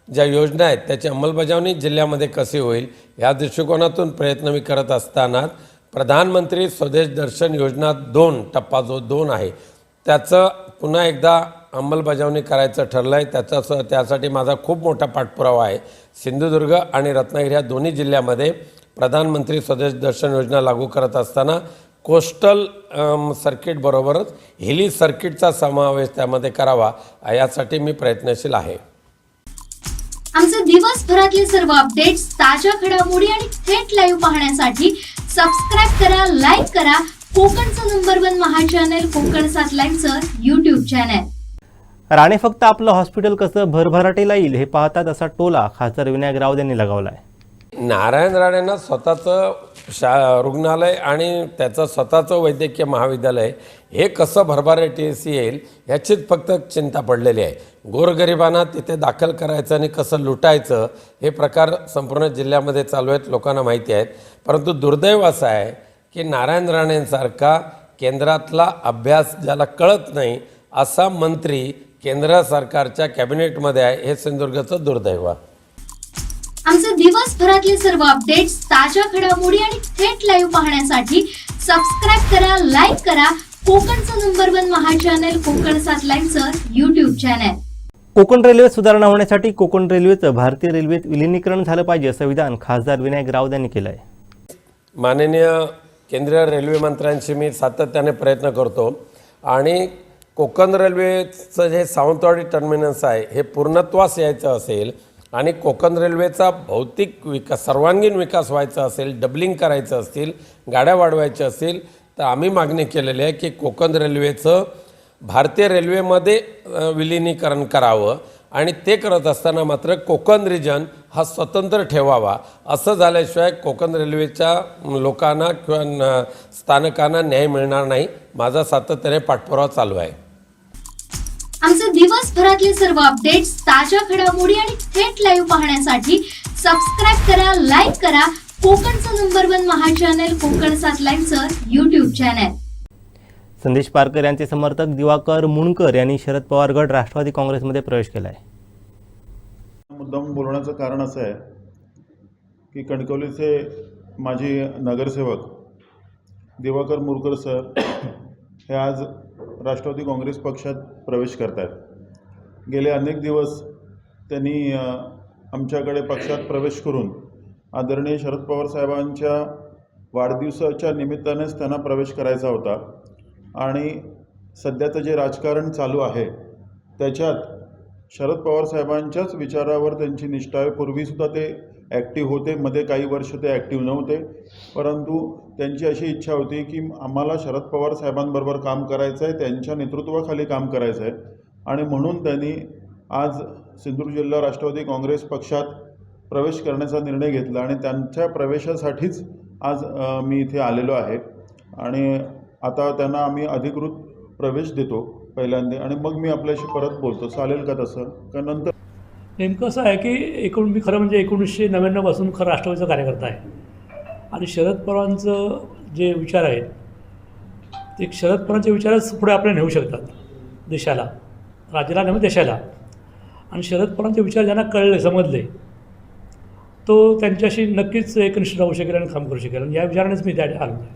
ज्या योजना आहेत त्याची अंमलबजावणी जिल्ह्यामध्ये कशी होईल या दृष्टिकोनातून प्रयत्न मी करत असताना प्रधानमंत्री स्वदेश दर्शन योजना 2 टप्पा जो 2 आहे त्याचं पुन्हा एकदा अंमलबजावणी करायचं ठरलं आहे. त्यासाठी माझा खूप मोठा पाठपुरावा आहे. सिंधुदुर्ग आणि रत्नागिरी या दोन्ही जिल्ह्यामध्ये प्रधानमंत्री स्वदेश दर्शन योजना लागू करत असताना कोस्टल सर्किटबरोबरच हिली सर्किटचा समावेश त्यामध्ये करावा यासाठी मी प्रयत्नशील आहे. आमचे दिवसभरातले सर्व अपडेट्स, ताज्या घडामोडी आणि थेट लाईव्ह पाहण्यासाठी सबस्क्राईब करा, लाईक करा कोकणचं नंबर 1 महा चॅनल कोकण 7 लाईनचं YouTube चॅनल. राणे फक्त आपलं हॉस्पिटल कसं भरभराटीला येईल हे पाहतात असा टोला खासदार विनायक राऊत यांनी लगावला आहे. नारायण राणेंना स्वतःचं रुग्णालय आणि त्याचं स्वतःचं वैद्यकीय महाविद्यालय हे कसं भरभराटीस येईल ह्याचीच फक्त चिंता पडलेली आहे. गोरगरिबांना तिथे दाखल करायचं आणि कसं लुटायचं हे प्रकार संपूर्ण जिल्ह्यामध्ये चालू आहेत, लोकांना माहिती आहेत. परंतु दुर्दैव असं आहे की नारायण राणेंसारखा केंद्रातला अभ्यास ज्याला कळत नाही असा मंत्री केंद्र सरकारच्या कॅबिनेटमध्ये आहे हे सिंधुदुर्गचं दुर्दैव. आमचे दिवसभरातले सर्व अपडेट्स, ताज्या घडामोडी आणि थेट लाईव्ह पाहण्यासाठी सबस्क्राईब करा, लाईक करा कोकणचं नंबर 1 महा चॅनल कोकण 7 लाईनचं YouTube चॅनल. कोकण रेल्वे सुधारणा होण्यासाठी कोकण रेल्वेचं भारतीय रेल्वेत विलिनीकरण झालं पाहिजे असं विधान खासदार विनायक राऊत यांनी केलं आहे. माननीय केंद्रीय रेल्वे मंत्र्यांशी मी सातत्याने प्रयत्न करतो आणि कोकण रेल्वेचं जे सावंतवाडी टर्मिनस आहे हे पूर्णत्वास यायचं असेल आणि कोकण रेल्वेचा भौतिक विकास सर्वांगीण विकास व्हायचा असेल, डबलिंग करायचं असतील, गाड्या वाढवायच्या असतील तर आम्ही मागणी केलेली आहे की कोकण रेल्वेचं भारतीय रेल्वेमध्ये विलिनीकरण करावं आणि ते करत असताना मात्र कोकण रिजन हा स्वतंत्र ठेवावा. असं झाल्याशिवाय कोकण रेल्वेच्या लोकांना किंवा स्थानकांना न्याय मिळणार नाही. माझा सातत्याने पाठपुरावा चालू आहे. आमचे दिवसभरातले सर्व अपडेट्स, ताज्या घडामोडी आणि थेट लाईव्ह पाहण्यासाठी सबस्क्राईब करा, लाईक करा कोकणचं नंबर 1 महा चॅनल कोकण 7 लाईनचं YouTube चॅनल. संदेश पारकर यांचे समर्थक दिवाकर मुणकर यांनी शरद पवार गट राष्ट्रवादी काँग्रेसमध्ये प्रवेश केला आहे. मुद्दाम बोलण्याचं कारण असं आहे की कणकवलीचे माजी नगरसेवक दिवाकर मुरकर सर हे आज राष्ट्रवादी काँग्रेस पक्षात प्रवेश करत आहेत. गेले अनेक दिवस त्यांनी आमच्याकडे पक्षात प्रवेश करून आदरणीय शरद पवार साहेबांच्या वाढदिवसाच्या निमित्तानेच त्यांना प्रवेश करायचा होता आणि सध्याचं जे राजकारण चालू आहे त्याच्यात शरद पवार साहेबांच्याच विचारावर त्यांची निष्ठा आहे. पूर्वीसुद्धा ते ॲक्टिव्ह होते, मध्ये काही वर्ष ते ॲक्टिव्ह नव्हते, परंतु त्यांची अशी इच्छा होती की आम्हाला शरद पवार साहेबांबरोबर काम करायचं आहे, त्यांच्या नेतृत्वाखाली काम करायचं आहे आणि म्हणून त्यांनी आज सिंधुदुर्ग जिल्हा राष्ट्रवादी काँग्रेस पक्षात प्रवेश करण्याचा निर्णय घेतला आणि त्यांच्या प्रवेशासाठीच आज मी इथे आलेलो आहे आणि आता त्यांना आम्ही अधिकृत प्रवेश देतो पहिल्यांदा आणि मग मी आपल्याशी परत बोलतो. चालेल का तसं? का नंतर? नेमकं असं आहे की मी खरं म्हणजे 1999 पासून खरं राष्ट्रवादीचा कार्यकर्ता आहे आणि शरद पवारांचं जे विचार आहेत ते शरद पवारांचे विचारच पुढे आपल्याला नेऊ शकतात देशाला, राज्याला नव्हे देशाला. आणि शरद पवारांचे विचार ज्यांना कळले, समजले, तो त्यांच्याशी नक्कीच एकनिष्ठ राहू शकेल आणि काम करू शकेल. आणि या विचारानेच मी त्या आलो आहे.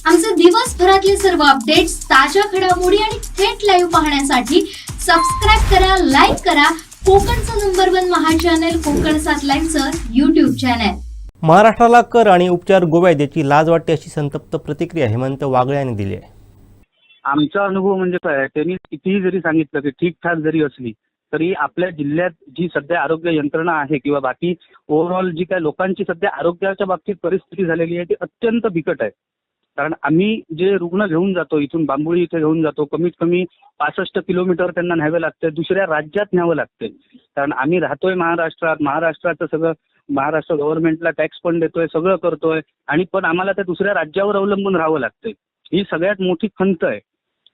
आमचे दिवसभरातले सर्व अपडेट्स, ताज्या घडामोडी आणि थेट लाईव्ह पाहण्यासाठी सबस्क्राईब करा, लाईक करा कोकणचं नंबर 1 महा चॅनल कोकण 7 लाईव्हचं YouTube चॅनल. महाराष्ट्राला कर आणि उपचार गोव्यात याची लाज वाटते अशी संतप्त प्रतिक्रिया हेमंत वागळे यांनी दिली आहे. आमचा अनुभव म्हणजे काय, त्यांनी कितीही जरी सांगितलं की ठीकठाक जरी असली तरी आपल्या जिल्ह्यात जी सध्या आरोग्य यंत्रणा आहे किंवा बाकी ओव्हरऑल जी काय लोकांची सध्या आरोग्याच्या बाबतीत परिस्थिती झालेली आहे ती अत्यंत बिकट आहे. कारण आम्ही जे रुग्ण घेऊन जातो, इथून बांबोळी इथे घेऊन जातो, कमीत कमी 65 किलोमीटर त्यांना न्यावं लागतं, दुसऱ्या राज्यात न्यावं लागते. कारण आम्ही राहतोय महाराष्ट्रात, महाराष्ट्राचं सगळं महाराष्ट्र गव्हर्नमेंटला टॅक्स पण देतोय, सगळं करतोय, आणि पण आम्हाला त्या दुसऱ्या राज्यावर अवलंबून राहावं लागतंय. ही सगळ्यात मोठी खंत आहे.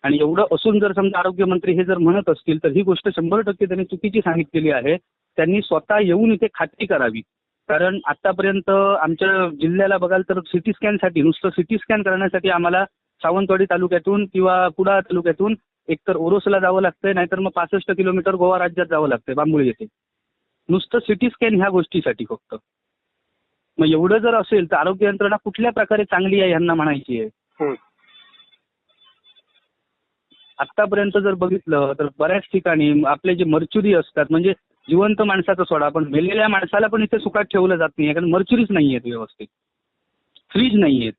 आणि एवढं असून जर समजा आरोग्यमंत्री हे जर म्हणत असतील तर ही गोष्ट 100% त्यांनी चुकीची सांगितलेली आहे. त्यांनी स्वतः येऊन इथे खात्री करावी. कारण आतापर्यंत आमच्या जिल्ह्याला बघाल तर सिटी स्कॅनसाठी, नुसतं सिटी स्कॅन करण्यासाठी आम्हाला सावंतवाडी तालुक्यातून किंवा कुडाळ तालुक्यातून एकतर ओरोसला जावं लागतंय, नाहीतर मग 65 किलोमीटर गोवा राज्यात जावं लागतंय बांबोळी येथे, नुसतं सिटी स्कॅन ह्या गोष्टीसाठी फक्त. मग एवढं जर असेल तर आरोग्य यंत्रणा कुठल्या प्रकारे चांगली आहे ह्यांना म्हणायची आहे. आतापर्यंत जर बघितलं तर बऱ्याच ठिकाणी आपले जे मर्च्युरी असतात, म्हणजे जिवंत माणसाचा सोडा, पण मेलेल्या माणसाला पण इथे सुखात ठेवलं जात नाही, कारण मर्च्युरीच नाही आहेत व्यवस्थित, फ्रीज नाही आहेत.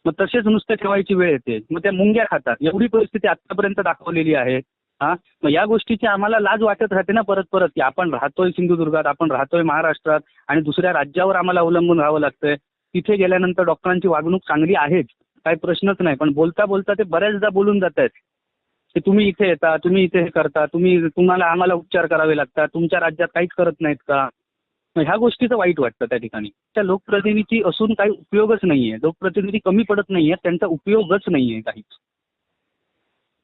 मग तसेच नुसते ठेवायची वेळ येते, मग त्या मुंग्या खातात. एवढी परिस्थिती आतापर्यंत दाखवलेली आहे. मग या गोष्टीची आम्हाला लाज वाटत राहते ना परत परत, की आपण राहतोय सिंधुदुर्गात, आपण राहतोय महाराष्ट्रात आणि दुसऱ्या राज्यावर आम्हाला अवलंबून राहावं लागतंय. तिथे गेल्यानंतर डॉक्टरांची वागणूक चांगली आहेच, काही प्रश्नच नाही, पण बोलता बोलता ते बऱ्याचदा बोलून जात आहेत की तुम्ही इथे येता, तुम्ही इथे हे करता, तुम्हाला आम्हाला उपचार करावे लागतात, तुमच्या राज्यात काहीच करत नाहीत का. मग ह्या गोष्टीचं वाईट वाटतं त्या ठिकाणी. त्या लोकप्रतिनिधी असून काही उपयोगच नाहीये, लोकप्रतिनिधी कमी पडत नाहीये, त्यांचा उपयोगच नाहीये काहीच,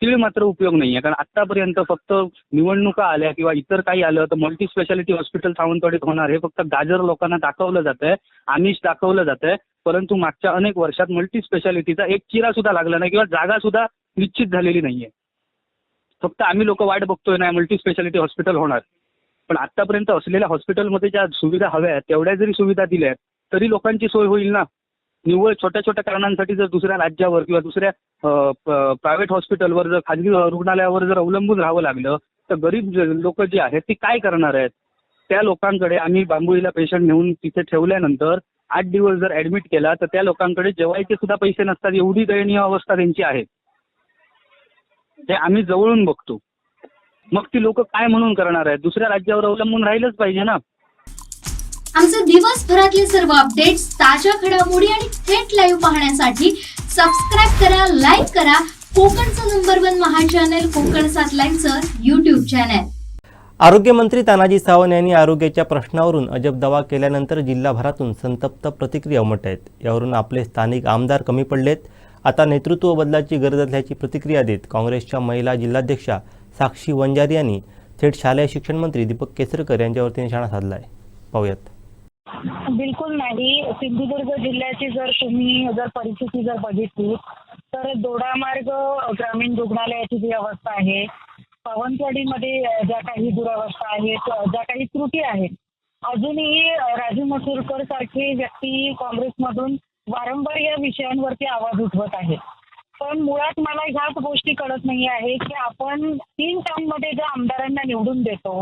तीळ मात्र उपयोग नाहीये. कारण आतापर्यंत फक्त निवडणुका आल्या किंवा इतर काही आलं तर मल्टी स्पेशालिटी हॉस्पिटल सावंतवाडीत होणार हे फक्त गाजर लोकांना दाखवलं जात आहे, आमिष दाखवलं जात आहे. परंतु मागच्या अनेक वर्षात मल्टी स्पेशालिटीचा एक चिरा सुद्धा लागला नाही किंवा जागा सुद्धा निश्चित झालेली नाहीये. फक्त आम्ही लोक वाट बघतोय नाही मल्टी स्पेशालिटी हॉस्पिटल होणार. पण आतापर्यंत असलेल्या हॉस्पिटलमध्ये ज्या सुविधा हव्या आहेत तेवढ्या जरी सुविधा दिल्या तरी लोकांची सोय होईल ना. निव्वळ छोट्या छोट्या कारणांसाठी जर दुसऱ्या राज्यावर किंवा दुसऱ्या प्रायव्हेट हॉस्पिटलवर जर खाजगी रुग्णालयावर जर अवलंबून राहावं लागलं तर गरीब लोक जी आहेत ती काय करणार आहेत. त्या लोकांकडे आम्ही बांबोळीला पेशंट नेऊन तिथे ठेवल्यानंतर 8 दिवस जर ऍडमिट केला तर त्या लोकांकडे जेवायचे सुद्धा पैसे नसतात, एवढी दयनीय अवस्था त्यांची आहे. ते आम्ही जवळून बघतो. मग ती लोक काय म्हणून करणार आहेत, दुसऱ्या राज्यावर अवलंबून राहिलंच पाहिजे ना. आमचे दिवसभरातले सर्व अपडेट्स, ताज्या घडामोडी आणि थेट लाईव्ह पाहण्यासाठी सबस्क्राईब करा, लाईक करा कोकणचं नंबर 1 महा चॅनल कोकण 7 लाईव्हचं YouTube चॅनल. आरोग्यमंत्री तानाजी सावंत यांनी आरोग्याच्या प्रश्नावरून अजब दावा केल्यानंतर जिल्हाभरातून संतप्त प्रतिक्रिया उमटत आहेत. यावरून आपले स्थानिक आमदार कमी पडलेत, आता नेतृत्व बदलाची गरज असल्याची प्रतिक्रिया देत काँग्रेसच्या महिला जिल्हाध्यक्षा साक्षी वंजारी यांनी थेट शालेय शिक्षण मंत्री दीपक केसरकर यांच्यावरती निशाणा साधला आहे. पाहूयात. बिलकुल नाही. सिंधुदुर्ग जिल्ह्याची जर तुम्ही परिस्थिती जर बघितली तर दोडामार्ग ग्रामीण रुग्णालयाची जी अवस्था आहे, सावंतवाडीमध्ये ज्या काही दुरावस्था आहेत, ज्या काही त्रुटी आहेत, अजूनही राजू मसूरकर सारखे व्यक्ती काँग्रेसमधून वारंवार या विषयांवरती आवाज उठवत आहेत. पण मुळात मला ह्याच गोष्टी कळत नाही आहे की आपण 3 टर्ममध्ये ज्या आमदारांना निवडून देतो,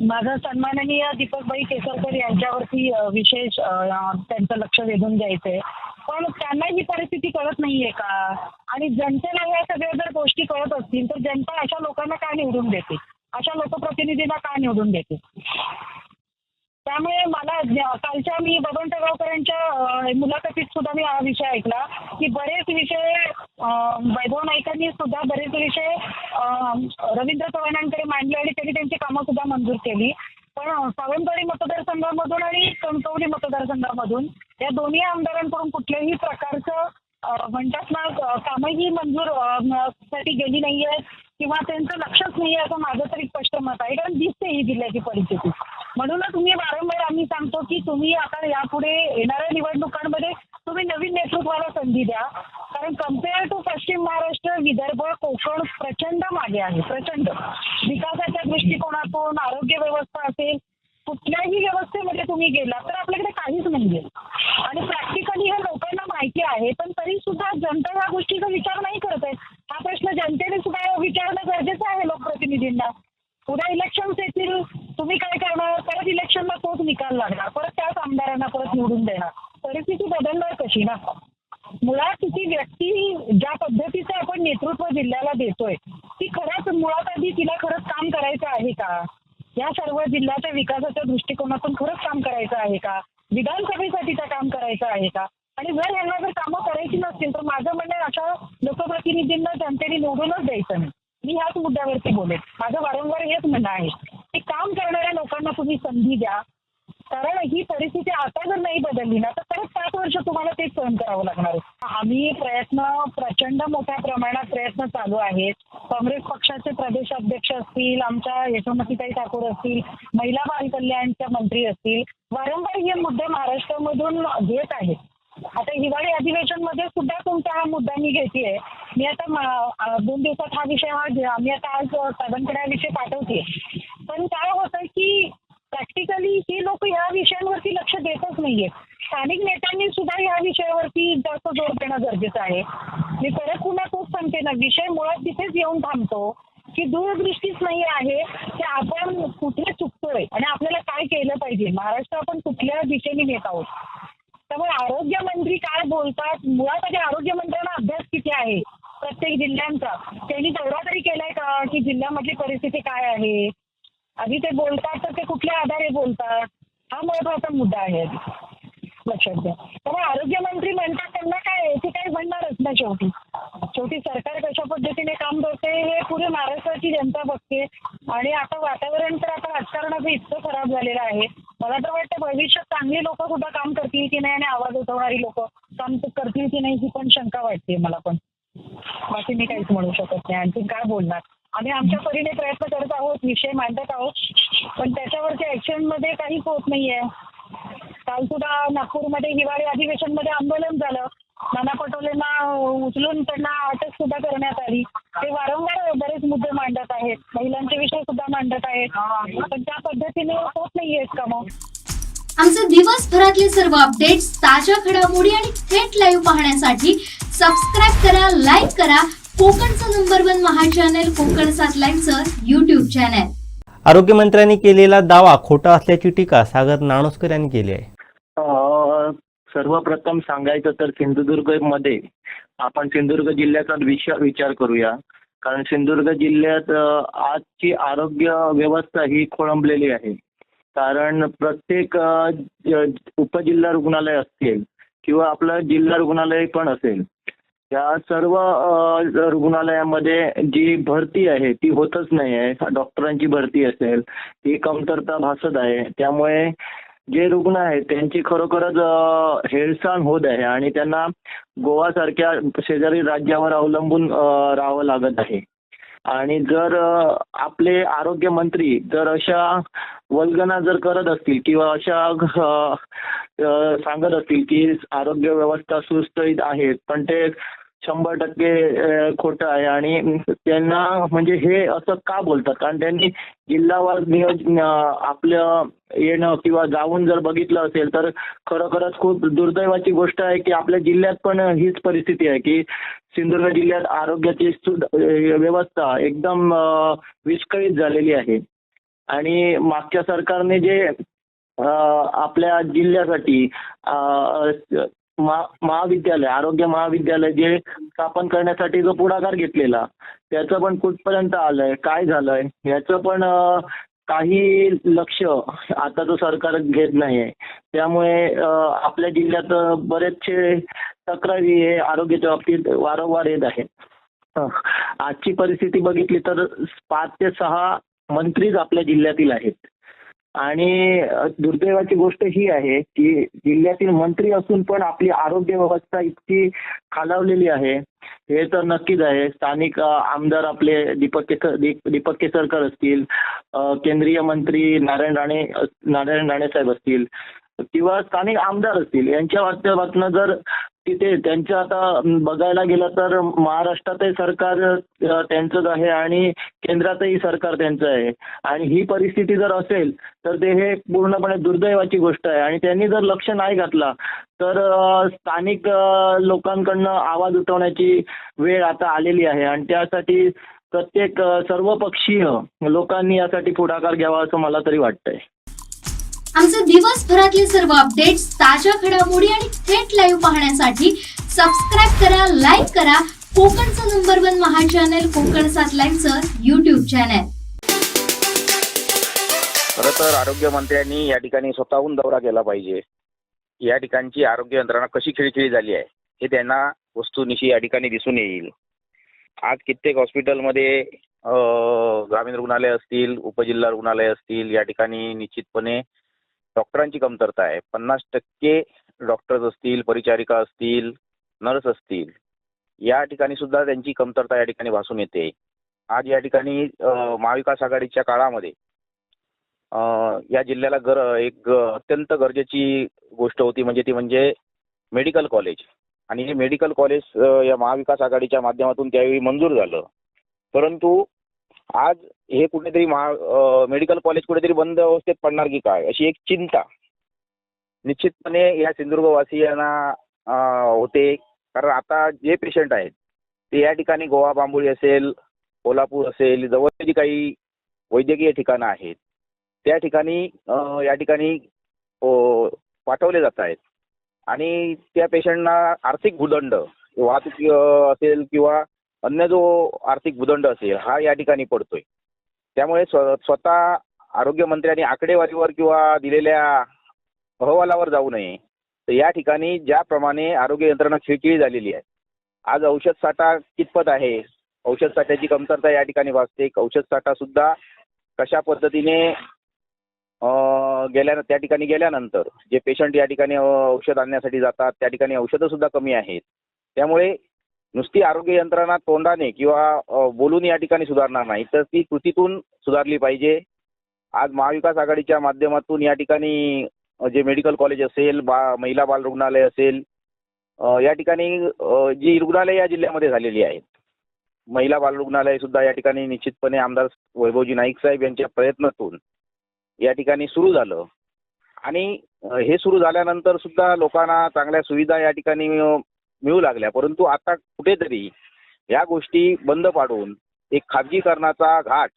माझा सन्माननीय दीपकबाई केसरकर यांच्यावरती विशेष त्यांचं लक्ष वेधून घ्यायचंय, पण त्यांना ही परिस्थिती कळत नाहीये का. आणि जनतेला ह्या सगळ्या जर गोष्टी कळत असतील तर जनता अशा लोकांना का निवडून देते, अशा लोकप्रतिनिधींना का निवडून देते. त्यामुळे मला कालच्या मी बबन तळगावकरांच्या मुलाखतीत सुद्धा मी हा विषय ऐकला की बरेच विषय वैभव नाईकांनी सुद्धा बरेच विषय रवींद्र चव्हाणांकडे मांडले आणि त्यांनी त्यांची कामं सुद्धा मंजूर केली. पण सावंतवाडी मतदारसंघामधून आणि कणकवली मतदारसंघामधून या या दोन्ही आमदारांकडून कुठल्याही प्रकारचं म्हणतात ना कामही मंजूर साठी गेली नाहीये किंवा त्यांचं लक्षच नाहीये असं माझं तरी स्पष्ट मत आहे. कारण दिसते ही जिल्ह्याची परिस्थिती. म्हणूनच तुम्ही वारंवार आम्ही सांगतो की तुम्ही आता यापुढे येणाऱ्या निवडणुकांमध्ये तुम्ही नवीन नेतृत्वाला संधी द्या. कारण कम्पेअर टू पश्चिम महाराष्ट्र, विदर्भ, कोकण प्रचंड मागे आहे. प्रचंड विकासाच्या दृष्टिकोनातून, आरोग्य व्यवस्था असेल, कुठल्याही व्यवस्थेमध्ये तुम्ही गेला तर आपल्याकडे काहीच नाहीये. आणि प्रॅक्टिकली हे लोकांना माहिती आहे, पण तरी सुद्धा जनता या गोष्टीचा विचार नाही करत आहे. हा प्रश्न जनतेने सुद्धा विचारणं गरजेचं आहे लोकप्रतिनिधींना. उद्या इलेक्शन्स येतील, तुम्ही काय करणार? परत इलेक्शनला तोच निकाल लागणार, परत त्याच आमदारांना परत निवडून देणार. परिस्थिती बदलणार कशी ना? मुळात ती व्यक्ती ज्या पद्धतीचं आपण नेतृत्व जिल्ह्याला देतोय ती खरंच मुळात आधी तिला खरंच काम करायचं आहे का? या सर्व जिल्ह्याच्या विकासाच्या दृष्टिकोनातून खरंच काम करायचं आहे का? विधानसभेसाठीचं काम करायचं आहे का? आणि जर यांना जर कामं करायची नसतील तर माझं म्हणणं आहे अशा लोकप्रतिनिधींना जनतेने निवडूनच द्यायचं नाही. मी ह्याच मुद्द्यावरती बोलेन. माझं वारंवार हेच म्हणणं आहे की काम करणाऱ्या लोकांना तुम्ही संधी द्या. कारण ही परिस्थिती आता जर नाही बदलली ना तर परत 5 वर्ष तुम्हाला तेच सहन करावं लागणार आहे. आम्ही प्रचंड मोठ्या प्रमाणात प्रयत्न चालू आहेत. काँग्रेस पक्षाचे प्रदेश अध्यक्ष असतील, आमच्या यशोमतीताई ठाकूर असतील, महिला बाल कल्याणच्या मंत्री असतील, वारंवार हे मुद्दे महाराष्ट्रामधून घेत आहेत. आता हिवाळी अधिवेशनमध्ये सुद्धा तुमचा हा मुद्दा मी घेतेय. मी आता 2 दिवसात हा विषय मी आता आज साधारणपणे हा विषय पाठवते. पण काय होतंय की प्रॅक्टिकली ही लोक या विषयांवरती लक्ष देतच नाहीये. स्थानिक नेत्यांनी सुद्धा या विषयावरती जास्त जोर देणं गरजेचं आहे. मी परत पुन्हा तोच सांगते ना, विषय मुळात तिथेच येऊन थांबतो की दूरदृष्टीच नाही आहे की आपण कुठे चुकतोय आणि आपल्याला काय केलं पाहिजे. महाराष्ट्र आपण कुठल्या दिशेने नेत आहोत. त्यामुळे आरोग्यमंत्री काय बोलतात, मुळात आधी आरोग्यमंत्र्यांना अभ्यास किती आहे प्रत्येक जिल्ह्यांचा, त्यांनी तेवढा तरी केलाय का की जिल्ह्यामधली परिस्थिती काय आहे? आधी ते बोलतात तर ते कुठल्या आधारे बोलतात, हा महत्वाचा मुद्दा आहे लक्षात घ्या. त्यामुळे आरोग्यमंत्री म्हणतात त्यांना काय आहे ते काही म्हणणारच ना. शेवटी सरकार कशा पद्धतीने काम करते हे पुरे महाराष्ट्राची जनता बघते. आणि आता वातावरण तर आता राजकारणाचं इतकं खराब झालेलं आहे. मला तर वाटतं भविष्यात चांगली लोक सुद्धा काम करतील की नाही आणि आवाज उठवणारी लोक काम करतील की नाही ही पण शंका वाटते मला. पण बाकी मी काहीच म्हणू शकत नाही. आणखी काय बोलणार? आम्ही आमच्या परीने प्रयत्न करत आहोत, विषय मांडत आहोत, पण त्याच्यावरच्या ऍक्शनमध्ये काहीच होत नाहीये. काल सुद्धा नागपूरमध्ये हिवाळी अधिवेशनमध्ये आंदोलन झालं. नाना पटोलेंना उचलून त्यांना अटक सुद्धा करण्यात आली. ते वारंवार बरेच मुद्दे मांडत आहेत, महिलांचे विषय सुद्धा मांडत आहेत, पण त्या पद्धतीने होत नाहीयेत का मग? आमचे दिवसभरातले सर्व अपडेट्स, ताज्या घडामोडी आणि थेट लाईव्ह पाहण्यासाठी सबस्क्राईब करा, लाईक करा कोकणचं नंबर 1 महा चॅनल कोकण 7 लाईव्हचं YouTube चॅनल. आरोग्यमंत्र्यांनी केलेला दावा खोटा असल्याची टीका सागर नाणोस्कर यांनी केली आहे. सर्वप्रथम सांगायचं तर सिंधुदुर्गमध्ये आपण सिंधुदुर्ग जिल्ह्याचा विचार करूया. कारण सिंधुदुर्ग जिल्ह्यात आजची आरोग्य व्यवस्था ही खोळंबलेली आहे. कारण प्रत्येक उपजिल्हा रुग्णालय असतील किंवा आपलं जिल्हा रुग्णालय पण असेल, या सर्व रुग्णालयामध्ये जी भरती आहे ती होतच नाही आहे. डॉक्टरांची भरती असेल ही कमतरता भासत आहे. त्यामुळे जे रुग्ण आहेत त्यांची खरोखरच हेळसांड होत आहे आणि त्यांना गोवासारख्या शेजारी राज्यावर अवलंबून राहावं लागत आहे. आणि जर आपले आरोग्यमंत्री जर अशा वल्गना जर करत असतील किंवा अशा सांगत असतील की आरोग्य व्यवस्था सुस्थीत आहेत, पण ते 100% खोटं आहे. आणि त्यांना म्हणजे हे असं का बोलतात? कारण त्यांनी जिल्हावार नियोजन आपलं येणं किंवा जाऊन जर बघितलं असेल तर खरोखरच खूप दुर्दैवाची गोष्ट आहे की आपल्या जिल्ह्यात पण हीच परिस्थिती आहे की सिंधुदुर्ग जिल्ह्यात आरोग्याची व्यवस्था एकदम विस्कळीत झालेली आहे. आणि मागच्या सरकारने जे आपल्या जिल्ह्यासाठी महाविद्यालय, आरोग्य महाविद्यालय जे स्थापन करण्यासाठी जो पुढाकार घेतलेला त्याचं पण कुठपर्यंत आलंय, काय झालंय याचं पण काही लक्ष आताचं सरकार घेत नाहीये. त्यामुळे आपल्या जिल्ह्यात बरेचसे तक्रारी हे आरोग्याच्या बाबतीत वारंवार येत आहेत. आजची परिस्थिती बघितली तर 5 ते 6 मंत्रीच आपल्या जिल्ह्यातील आहेत. आणि दुर्दैवाची गोष्ट ही आहे की जिल्ह्यातील मंत्री असून पण आपली आरोग्य व्यवस्था इतकी खालावलेली आहे हे तर नक्कीच आहे. स्थानिक आमदार आपले दीपक केसरकर असतील, केंद्रीय मंत्री नारायण राणे साहेब असतील किंवा स्थानिक आमदार असतील, यांच्या माध्यमातून जर तिथे त्यांचं आता बघायला गेलं तर महाराष्ट्रातही सरकार त्यांचंच आहे आणि केंद्रातही सरकार त्यांचं आहे. आणि ही परिस्थिती जर असेल तर ते हे पूर्णपणे दुर्दैवाची गोष्ट आहे. आणि त्यांनी जर लक्ष नाही घातला तर स्थानिक लोकांकडनं आवाज उठवण्याची वेळ आता आलेली आहे. आणि त्यासाठी प्रत्येक सर्वपक्षीय लोकांनी यासाठी पुढाकार घ्यावा असं मला तरी वाटतंय. आमचे दिवसभरातले सर्व अपडेट्स, ताज्या घडामोडी आणि थेट लाईव्ह पाहण्यासाठी सबस्क्राईब करा, लाईक करा कोकणचं नंबर 1 महा चॅनल कोकण 7 लाईव्हचं YouTube चॅनल. खरं तर आरोग्यमंत्र्यांनी या ठिकाणी स्वतःहून दौरा केला पाहिजे. या ठिकाणची आरोग्य यंत्रणा कशी खिळखिळी झाली आहे हे त्यांना वस्तुनिशी या ठिकाणी दिसून येईल. आज कित्येक हॉस्पिटलमध्ये ग्रामीण रुग्णालय असतील, उपजिल्हा रुग्णालय असतील, या ठिकाणी निश्चितपणे डॉक्टरांची कमतरता आहे. 50% डॉक्टर्स असतील, परिचारिका असतील, नर्स असतील, या ठिकाणी सुद्धा त्यांची कमतरता या ठिकाणी भासून येते. आज या ठिकाणी महाविकास आघाडीच्या काळामध्ये या जिल्ह्याला एक अत्यंत गरजेची गोष्ट होती ती म्हणजे मेडिकल कॉलेज. आणि हे मेडिकल कॉलेज या महाविकास आघाडीच्या माध्यमातून त्यावेळी मंजूर झालं. परंतु आज हे कुठेतरी मेडिकल कॉलेज कुठेतरी बंद अवस्थेत पडणार की काय अशी एक चिंता निश्चितपणे या सिंधुदुर्गवासियांना होते. कारण आता जे पेशंट आहेत ते या ठिकाणी गोवा बांबोळी असेल, कोल्हापूर असेल, जवळची जी काही वैद्यकीय ठिकाणं आहेत त्या ठिकाणी या ठिकाणी पाठवले जात आहेत. आणि त्या पेशंटना आर्थिक भूदंड, वाहतूक असेल किंवा अन्य जो आर्थिक भूदंड असेल हा या ठिकाणी पडतोय. त्यामुळे स्वतः आरोग्यमंत्र्यांनी आकडेवारीवर किंवा दिलेल्या अहवालावर जाऊ नये. तर या ठिकाणी ज्याप्रमाणे आरोग्य यंत्रणा खिळखिळी झालेली आहे, आज औषध साठा कितपत आहे, औषध साठ्याची कमतरता या ठिकाणी भासते. औषध साठा सुद्धा कशा पद्धतीने त्या ठिकाणी गेल्यानंतर जे पेशंट या ठिकाणी औषध आणण्यासाठी जातात त्या ठिकाणी औषधं सुद्धा कमी आहेत. त्यामुळे नुसती आरोग्य यंत्रणा तोंडाने किंवा बोलून या ठिकाणी सुधारणार नाही, तर ती कृतीतून सुधारली पाहिजे. आज महाविकास आघाडीच्या माध्यमातून या ठिकाणी जे मेडिकल कॉलेज असेल, महिला बाल रुग्णालय असेल, या ठिकाणी जी रुग्णालय या जिल्ह्यामध्ये झालेली आहेत, महिला बाल रुग्णालय सुद्धा या ठिकाणी निश्चितपणे आमदार वैभवजी नाईक साहेब यांच्या प्रयत्नातून या ठिकाणी सुरू झालं. आणि हे सुरू झाल्यानंतर सुद्धा लोकांना चांगल्या सुविधा या ठिकाणी मिळू लागल्या. परंतु आता कुठेतरी या गोष्टी बंद पाडून एक खाजगीकरणाचा घाट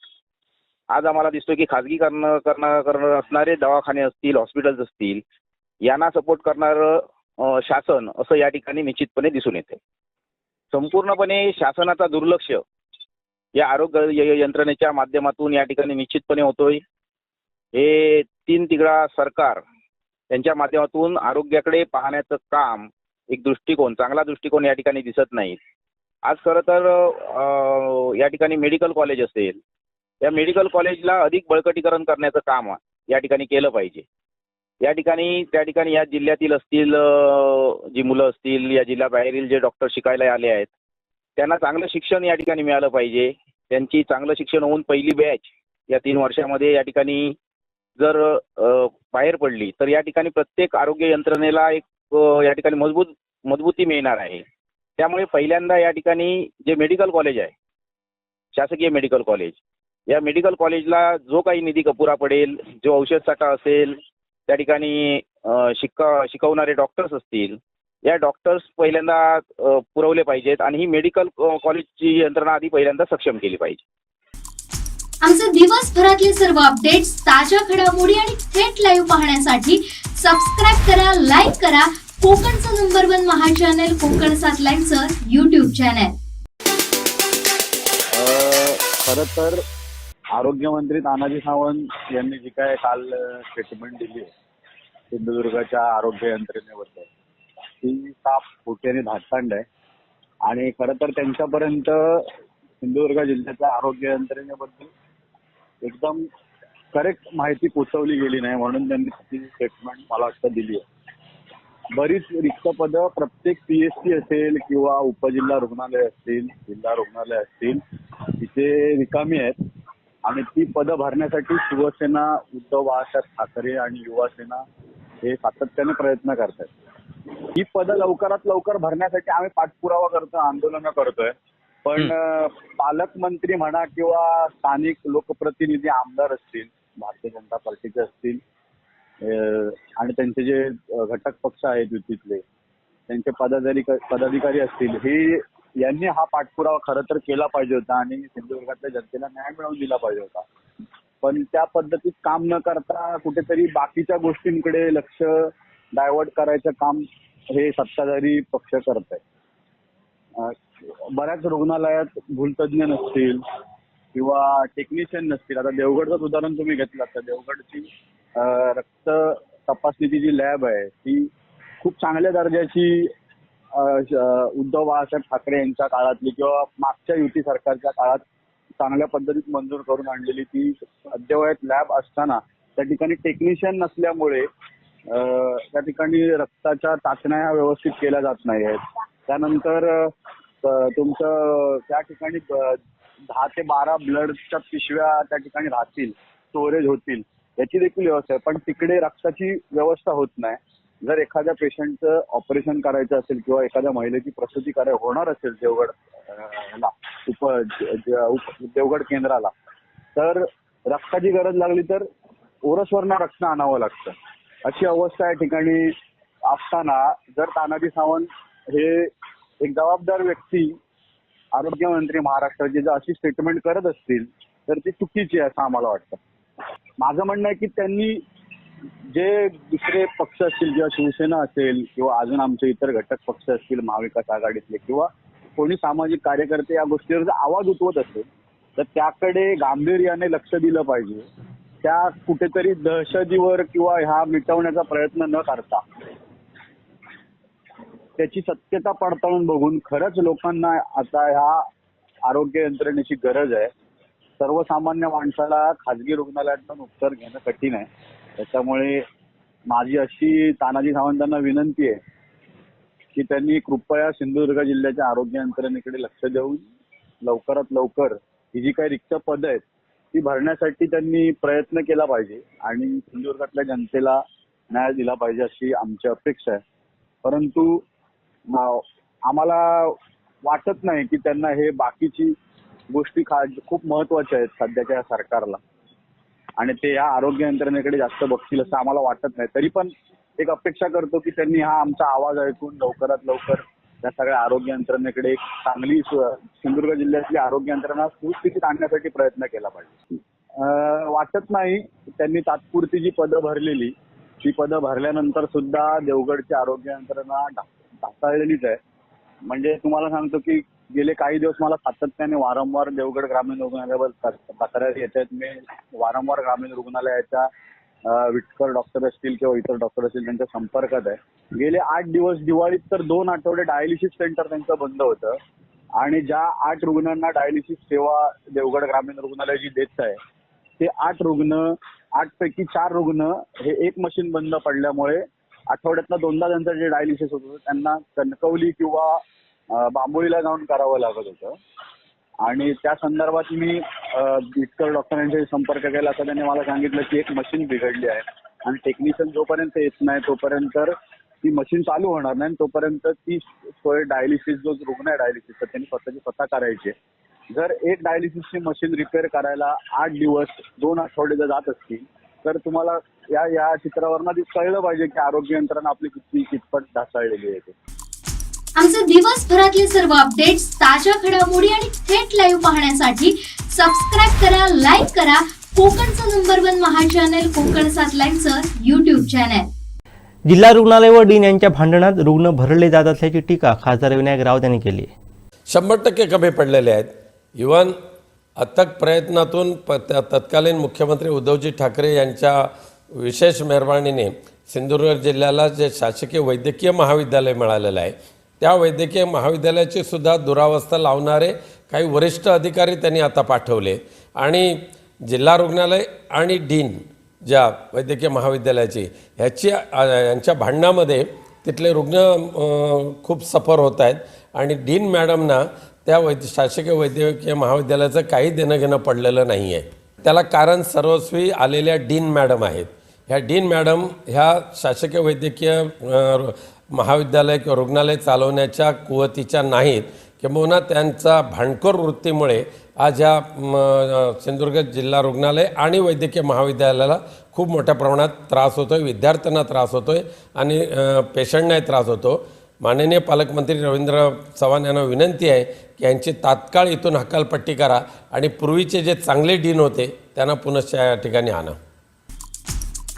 आज आम्हाला दिसतो की खाजगीकरण असणारे दवाखाने असतील, हॉस्पिटल्स असतील, यांना सपोर्ट करणारं शासन असं या ठिकाणी निश्चितपणे दिसून येते. संपूर्णपणे शासनाचा दुर्लक्ष या आरोग्य यंत्रणेच्या माध्यमातून या ठिकाणी निश्चितपणे होतोय. हे 3 तिघडा सरकार यांच्या माध्यमातून आरोग्याकडे पाहण्याचं काम, एक दृष्टिकोन, चांगला दृष्टिकोन या ठिकाणी दिसत नाही. आज खरं तर या ठिकाणी मेडिकल कॉलेज असेल, या मेडिकल कॉलेजला अधिक बळकटीकरण करण्याचं काम या ठिकाणी केलं पाहिजे. त्या ठिकाणी या जिल्ह्यातील असतील जी मुलं असतील, या जिल्ह्याबाहेरील जे डॉक्टर शिकायला आले आहेत त्यांना चांगलं शिक्षण या ठिकाणी मिळालं पाहिजे. त्यांची चांगलं शिक्षण होऊन पहिली बॅच या 3 वर्षामध्ये या ठिकाणी जर बाहेर पडली तर या ठिकाणी प्रत्येक आरोग्य यंत्रणेला एक या ठिकाणी मजबूती मिळणार आहे. त्यामुळे पहिल्यांदा या ठिकाणी जे मेडिकल कॉलेज आहे, शासकीय मेडिकल कॉलेज, या मेडिकल कॉलेजला जो काही निधी अपुरा पडेल, जो औषध साठा असेल, त्या ठिकाणी शिकवणारे डॉक्टर्स असतील, या डॉक्टर्स पहिल्यांदा पुरवले पाहिजेत. आणि ही मेडिकल कॉलेजची यंत्रणा आधी पहिल्यांदा सक्षम केली पाहिजे. आमचे दिवसभरातले सर्व अपडेट्स, ताज्या घडामोडी आणि थेट लाईव्ह पाहण्यासाठी सबस्क्राईब करा, लाईक करा कोकणचं नंबर 1 महा चॅनल कोकण 7 लाईव्हचं YouTube चॅनल. खरं तर आरोग्यमंत्री तानाजी सावंत यांनी जी काय काल स्टेटमेंट दिली आहे सिंधुदुर्गाच्या आरोग्य यंत्रणेबद्दल, ती साफ खोटी आणि धाटतांड आहे. आणि खरं तर त्यांच्यापर्यंत सिंधुदुर्ग जिल्ह्याच्या आरोग्य यंत्रणेबद्दल एकदम करेक्ट माहिती पोचवली गेली नाही म्हणून त्यांनी ती स्टेटमेंट मला वाटतं दिली आहे. बरीच रिक्त पदं प्रत्येक PSC असेल किंवा उपजिल्हा रुग्णालय असतील, जिल्हा रुग्णालय असतील, तिथे रिकामी आहेत आणि ती पदं भरण्यासाठी शिवसेना, उद्धव बाळासाहेब ठाकरे आणि युवासेना हे सातत्याने प्रयत्न करतात. ही पदं लवकरात लवकर भरण्यासाठी आम्ही पाठपुरावा करतोय, आंदोलनं करतोय. पण पालकमंत्री म्हणा किंवा स्थानिक लोकप्रतिनिधी आमदार असतील, भारतीय जनता पार्टीचे असतील आणि त्यांचे जे घटक पक्ष आहेत युतीतले त्यांचे पदाधिकारी असतील, हे यांनी हा पाठपुरावा खरं तर केला पाहिजे होता आणि सिंधुदुर्गातल्या जनतेला न्याय मिळवून दिला पाहिजे होता. पण त्या पद्धतीत काम न करता कुठेतरी बाकीच्या गोष्टींकडे लक्ष डायव्हर्ट करायचं काम हे सत्ताधारी पक्ष करत आहे. बऱ्याच रुग्णालयात भूलतज्ञ नसतील किंवा टेक्निशियन नसतील. आता देवगडचं उदाहरण तुम्ही घेतलं तर देवगडची रक्त तपासणीची जी लॅब आहे ती खूप चांगल्या दर्जाची उद्धव बाळासाहेब ठाकरे यांच्या काळातली किंवा मागच्या युती सरकारच्या काळात चांगल्या पद्धतीत मंजूर करून आणलेली ती अद्ययावत लॅब असताना त्या ठिकाणी टेक्निशियन नसल्यामुळे त्या ठिकाणी रक्ताच्या चाचण्या व्यवस्थित केल्या जात नाही आहेत. त्यानंतर तुमचं त्या ठिकाणी 10 ते 12 ब्लडच्या पिशव्या त्या ठिकाणी राहतील, स्टोरेज होतील, याची देखील व्यवस्था आहे. पण तिकडे रक्ताची व्यवस्था होत नाही. जर एखाद्या पेशंटचं ऑपरेशन करायचं असेल किंवा एखाद्या महिलेची प्रसूती होणार असेल देवगड केंद्राला, तर रक्ताची गरज लागली तर ओरसवरनं रक्त आणावं लागतं. अशी अवस्था या ठिकाणी असताना जर तानाजी सावंत हे एक जबाबदार व्यक्ती, आरोग्यमंत्री महाराष्ट्राचे जर अशी स्टेटमेंट करत असतील तर ती चुकीची आहे असं आम्हाला वाटतं. माझं म्हणणं आहे की त्यांनी जे दुसरे पक्ष असतील किंवा शिवसेना असेल किंवा अजून आमचे इतर घटक पक्ष असतील महाविकास आघाडीतले किंवा कोणी सामाजिक कार्यकर्ते या गोष्टीवर जर आवाज उठवत असेल तर त्याकडे गांभीर्याने लक्ष दिलं पाहिजे. त्या कुठेतरी दहशतीवर किंवा ह्या मिटवण्याचा प्रयत्न न करता त्याची सत्यता पडताळून बघून खरंच लोकांना आता ह्या आरोग्य यंत्रणेची गरज आहे. सर्वसामान्य माणसाला खाजगी रुग्णालयातून उपचार घेणं कठीण आहे. त्याच्यामुळे माझी अशी तानाजी सावंतांना विनंती आहे की त्यांनी कृपया सिंधुदुर्ग जिल्ह्याच्या आरोग्य यंत्रणेकडे लक्ष देऊन लवकरात लवकर ही जी काही रिक्त पदं आहेत ती भरण्यासाठी त्यांनी प्रयत्न केला पाहिजे आणि सिंधुदुर्गातल्या जनतेला न्याय दिला पाहिजे अशी आमची अपेक्षा आहे. परंतु आम्हाला वाटत नाही की त्यांना हे बाकीची गोष्टी खूप महत्वाच्या आहेत सध्याच्या या सरकारला आणि ते या आरोग्य यंत्रणेकडे जास्त बघतील असं आम्हाला वाटत नाही. तरी पण एक अपेक्षा करतो की त्यांनी हा आमचा आवाज ऐकून लवकरात लवकर या सगळ्या आरोग्य यंत्रणेकडे एक चांगली सिंधुदुर्ग जिल्ह्यातली आरोग्य यंत्रणा सुस्थितीत आणण्यासाठी प्रयत्न केला पाहिजे. वाटत नाही त्यांनी तात्पुरती जी पदं भरलेली ती पदं भरल्यानंतर सुद्धा देवगडची आरोग्य यंत्रणा ढासळलेलीच आहे. म्हणजे तुम्हाला सांगतो की गेले काही दिवस मला सातत्याने वारंवार देवगड ग्रामीण रुग्णालयावर तक्रारी येत आहेत. मी वारंवार ग्रामीण रुग्णालयाच्या विटकर डॉक्टर असतील किंवा इतर डॉक्टर असतील त्यांच्या संपर्कात आहे. गेले 8 दिवस दिवाळीत तर 2 आठवडे डायलिसिस सेंटर त्यांचं बंद होतं आणि ज्या 8 रुग्णांना डायलिसिस सेवा देवगड ग्रामीण रुग्णालय जी देत आहे ते 8 पैकी 4 रुग्ण हे एक मशीन बंद पडल्यामुळे आठवड्यातनं 2दा त्यांचं जे डायलिसिस होत होतं त्यांना कणकवली किंवा बांबोळीला जाऊन करावं लागत होतं. आणि त्या संदर्भात मी विटकर डॉक्टरांशी संपर्क केला असता त्यांनी मला सांगितलं की एक मशीन बिघडली आहे आणि टेक्निशियन जोपर्यंत येत नाही तोपर्यंत ती मशीन चालू होणार नाही. तोपर्यंत ती सोय डायलिसिस जो रुग्ण आहे डायलिसिसचा त्यांनी स्वतः करायची. जर एक डायलिसिसची मशीन रिपेअर करायला 8 दिवस 2 आठवडे जर जात असतील तर तुम्हाला या चित्रावरनं कळलं पाहिजे की आरोग्य यंत्रणा आपली कितपत ढासळलेली आहे. आमचे दिवसभरातले सर्व अपडेट्स, ताज्या घडामोडी आणि थेट लाईव्ह पाहण्यासाठी सबस्क्राईब करा, लाईक करा कोकणचं नंबर 1 महा चॅनल कोकण 7 लाईव्हचं YouTube चॅनल. जिल्हा रुग्णालय व डीन यांच्या भांडणात रुग्ण भरले जात असल्याची टीका खासदार विनायक राऊत यांनी केली. 100% कमी पडलेले आहेत. इव्हन अथक प्रयत्नातून तत्कालीन मुख्यमंत्री उद्धवजी ठाकरे यांच्या विशेष मेहरबानीने सिंधुदुर्ग जिल्ह्याला जे शासकीय वैद्यकीय महाविद्यालय मिळालेलं आहे त्या वैद्यकीय महाविद्यालयाची सुद्धा दुरावस्था लावणारे काही वरिष्ठ अधिकारी त्यांनी आता पाठवले आणि जिल्हा रुग्णालय आणि डीन ज्या वैद्यकीय महाविद्यालयाची यांच्या भांडणामध्ये तिथले रुग्ण खूप सफर होत आहेत आणि डीन मॅडमना त्या शासकीय वैद्यकीय महाविद्यालयाचं काही देणं घेणं पडलेलं नाही आहे. त्याला कारण सर्वस्वी आलेल्या डीन मॅडम आहेत. ह्या डीन मॅडम ह्या शासकीय वैद्यकीय महाविद्यालय किंवा रुग्णालय चालवण्याच्या कुवतीच्या नाहीत, किंबहुना त्यांचा भांडखोर वृत्तीमुळे आज ह्या सिंधुदुर्ग जिल्हा रुग्णालय आणि वैद्यकीय महाविद्यालयाला खूप मोठ्या प्रमाणात त्रास होतो आहे, विद्यार्थ्यांना त्रास होतो आहे आणि पेशंटनाही त्रास होतो. माननीय पालकमंत्री रवींद्र चव्हाण यांना विनंती आहे की यांची तात्काळ इथून हकालपट्टी करा आणि पूर्वीचे जे चांगले डीन होते त्यांना पुनश्च या ठिकाणी आणा.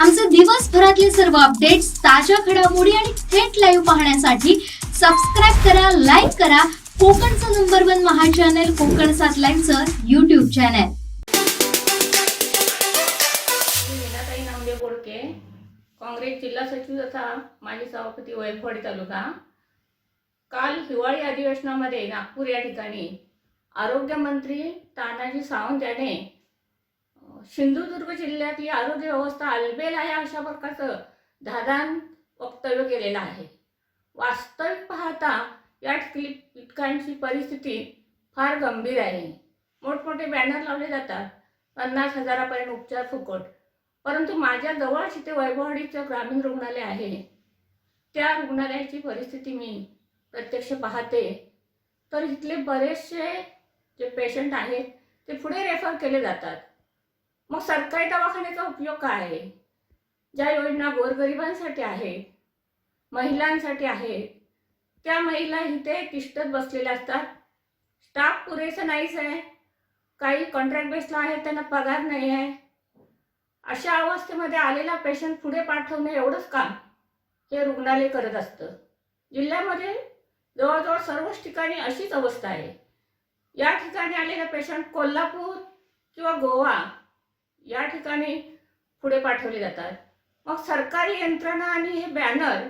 आमचे दिवसभरातले सर्व अपडेट्स, ताज्या घडामोडी आणि थेट लाईव्ह पाहण्यासाठी सबस्क्राईब करा, लाईक करा कोकणचं नंबर 1 महा चॅनल कोकण 7 लाईनचं YouTube चॅनल. मीनाताई नामदेव बोडके, काँग्रेस जिल्हा सचिव तथा माजी सभापती वैभववाडी तालुका. काल हिवाळी अधिवेशनामध्ये नागपूर या ठिकाणी आरोग्यमंत्री तानाजी सावंत याने सिंधुदुर्ग जिल्ह्यातली आरोग्य व्यवस्था आलबेल आहे अशा प्रकारचं धादान वक्तव्य केलेलं आहे. वास्तविक पाहता या ठिकाणची परिस्थिती फार गंभीर आहे. मोठमोठे बॅनर लावले जातात, 50,000पर्यंत उपचार फुकट, परंतु माझ्या जवळच इथे वैभववाडीचं ग्रामीण रुग्णालय आहे. त्या रुग्णालयाची परिस्थिती मी प्रत्यक्ष पाहते तर इथले बरेचसे जे पेशंट आहेत ते पुढे रेफर केले जातात. मग सरकारी दवाखान्याचा उपयोग काय आहे? ज्या योजना गोरगरिबांसाठी आहेत, महिलांसाठी आहेत, त्या महिला इथे तिष्ठत बसलेल्या असतात. स्टाफ पुरेसा नाहीच आहे, काही कॉन्ट्रॅक्ट बेसला आहेत, त्यांना पगार नाही आहे. अशा अवस्थेमध्ये आलेला पेशंट पुढे पाठवणे एवढंच काम हे रुग्णालय करत असतं. जिल्ह्यामध्ये जवळजवळ सर्वच ठिकाणी अशीच अवस्था आहे. या ठिकाणी आलेले पेशंट कोल्हापूर किंवा गोवा या ठिकाणी पुढे पाठवले जातात. मग सरकारी यंत्रणा आणि हे बॅनर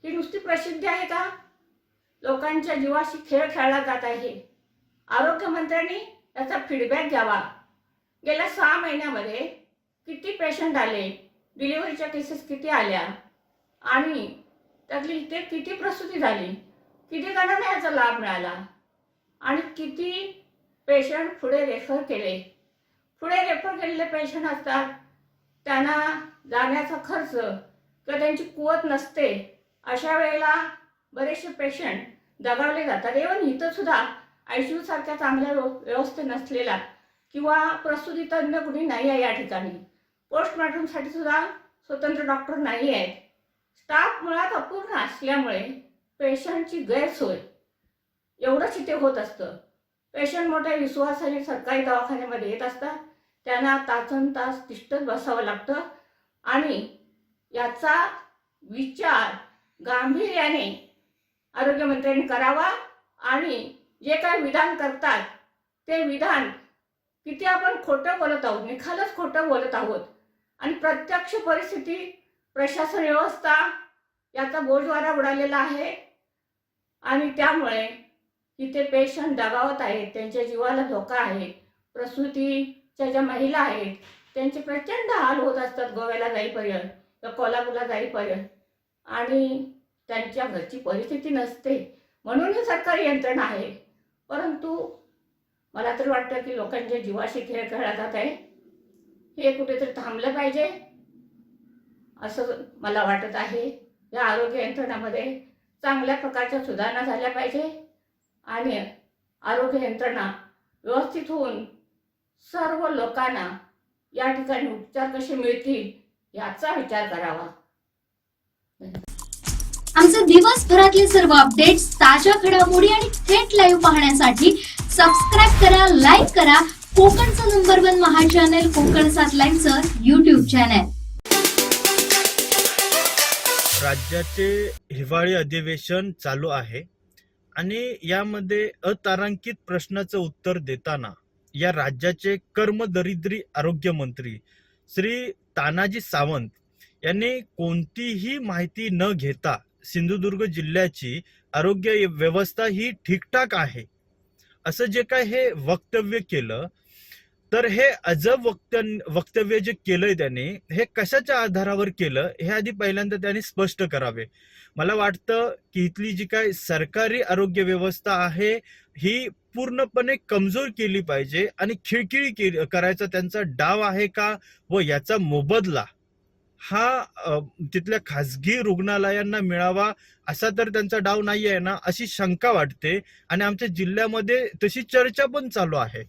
ही नुसती प्रसिद्धी आहे का? लोकांच्या जीवाशी खेळ खेळला जात आहे. आरोग्यमंत्र्यांनी याचा फीडबॅक घ्यावा. गेल्या 6 महिन्यामध्ये किती पेशंट आले, डिलिव्हरीच्या केसेस किती आल्या आणि त्यातली इथे किती प्रसूती झाली, किती जणांना याचा लाभ मिळाला आणि किती पेशंट पुढे रेफर केले. पुढे रेफर केलेले पेशंट असतात, त्यांना जाण्याचा खर्च किंवा त्यांची कुवत नसते. अशा वेळेला बरेचसे पेशंट दगावले जातात. इव्हन इथं सुद्धा ICU सारख्या चांगल्या व्यवस्थेत नसलेला किंवा प्रसूती तज्ज्ञ कुणी नाही आहे. या ठिकाणी पोस्टमॉर्टमसाठी सुद्धा स्वतंत्र डॉक्टर नाही आहेत. स्टाफ मुळात अपूर्ण असल्यामुळे पेशंटची गैरसोय एवढंच इथे होत असतं. पेशंट मोठ्या विश्वासाने सरकारी दवाखान्यामध्ये येत असतात, त्यांना तासनतास तिष्ठत बसावं लागतं आणि याचा विचार गांभीर्याने आरोग्यमंत्र्यांनी करावा आणि जे काय विधान करतात ते विधान किती आपण खोटं बोलत आहोत, निखालच खोटं बोलत आहोत आणि प्रत्यक्ष परिस्थिती प्रशासन व्यवस्था याचा बोजवारा उडालेला आहे आणि त्यामुळे इथे पेशंट दगावत आहेत, त्यांच्या जीवाला धोका आहे. प्रसूतीच्या ज्या महिला आहेत त्यांचे प्रचंड हाल होत असतात गोव्याला जाईपर्यंत किंवा कोल्हापूरला जाईपर्यंत आणि त्यांच्या घरची परिस्थिती नसते. म्हणून ही सरकारी यंत्रणा आहे. परंतु मला तरी वाटतं की लोकांच्या जीवाशी खेळ खेळला जात आहे. हे कुठेतरी थांबलं पाहिजे असं मला वाटत आहे. या आरोग्य यंत्रणामध्ये चांगल्या प्रकारच्या सुधारणा झाल्या पाहिजे आणि आरोग्य यंत्रणा व्यवस्थित होऊन सर्व लोकांना या ठिकाणी उपचार कसे मिळतील याचा विचार करावा. आमचे दिवसभरातले सर्व अपडेट्स, ताज्या घडामोडी आणि थेट लाईव्ह पाहण्यासाठी सबस्क्राईब करा, लाईक करा कोकणचं नंबर 1 महा चॅनल कोकण 7 लाईनचं YouTube चॅनल. राज्याचे हिवाळी अधिवेशन चालू आहे आणि यामध्ये अतारांकित प्रश्नाचं उत्तर देताना या राज्याचे कर्मदरिद्री आरोग्यमंत्री श्री तानाजी सावंत यांनी कोणतीही माहिती न घेता सिंधुदुर्ग जिल्ह्याची आरोग्य व्यवस्था ही ठीकठाक आहे असं जे काय हे वक्तव्य केलं तर हे अजब वक्तव्य जे केलंय त्याने, हे कशाच्या आधारावर केलं हे आधी पहिल्यांदा त्यांनी स्पष्ट करावे. मला वाटतं की इथली जी काय सरकारी आरोग्य व्यवस्था आहे ही पूर्णपणे कमजोर केली पाहिजे आणि खिळखिळी करायचा त्यांचा डाव आहे का, व याचा मोबदला हा तिथल्या खाजगी रुग्णालयांना मिळावा असा तर त्यांचा डाव नाही आहे ना, अशी शंका वाटते. आणि आमच्या जिल्ह्यामध्ये तशी चर्चा पण चालू आहे.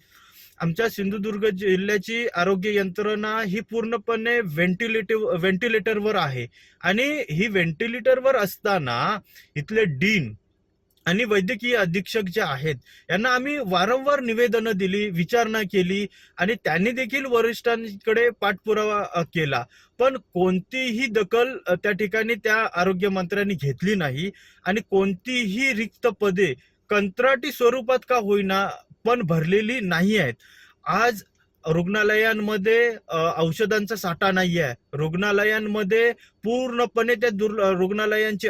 आमच्या सिंधुदुर्ग जिल्ह्याची आरोग्य यंत्रणा ही पूर्णपणे व्हेंटिलेटरवर आहे आणि ही व्हेंटिलेटरवर असताना इथले डीन आणि वैद्यकीय अधीक्षक जे आहेत यांना आम्ही वारंवार निवेदनं दिली, विचारणा केली आणि त्यांनी देखील वरिष्ठांकडे पाठपुरावा केला, पण कोणतीही दखल त्या ठिकाणी त्या आरोग्य मंत्र्यांनी घेतली नाही. आणि कोणतीही रिक्त पदे कंत्राटी स्वरूपात का होईना पण भरलेली नाही आहेत. आज रुग्णालयांमध्ये औषधांचा साठा नाही आहे. रुग्णालयांमध्ये पूर्णपणे त्या रुग्णालयांची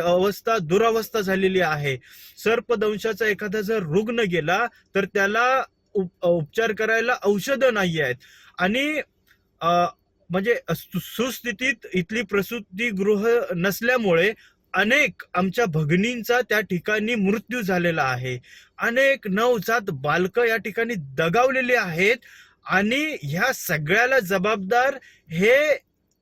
दुरावस्था झालेली आहे. सर्पदंशाचा एखादा जर रुग्ण गेला तर त्याला उपचार करायला औषधं नाही आहेत. आणि म्हणजे सुस्थितीत इथली प्रसूतिगृह नसल्यामुळे अनेक आमच्या भगिनींचा त्या ठिकाणी मृत्यू झालेला आहे. अनेक नवजात बालकं या ठिकाणी दगावलेली आहेत. आणि ह्या सगळ्याला जबाबदार हे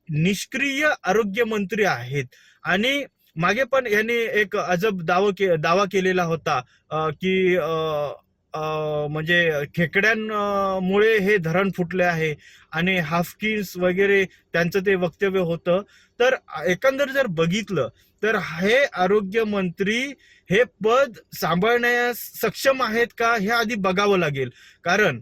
निष्क्रिय आरोग्य मंत्री आहेत. आणि मागे पण यांनी एक अजब दावा केलेला होता की म्हणजे खेकड्यांमुळे हे धरण फुटले आहे आणि हाफकिन्स वगैरे त्यांचं ते वक्तव्य होतं. तर एकंदर जर बघितलं तर हे आरोग्य मंत्री हे पद सांभाळण्यास सक्षम आहेत का हे आधी बघावं लागेल. कारण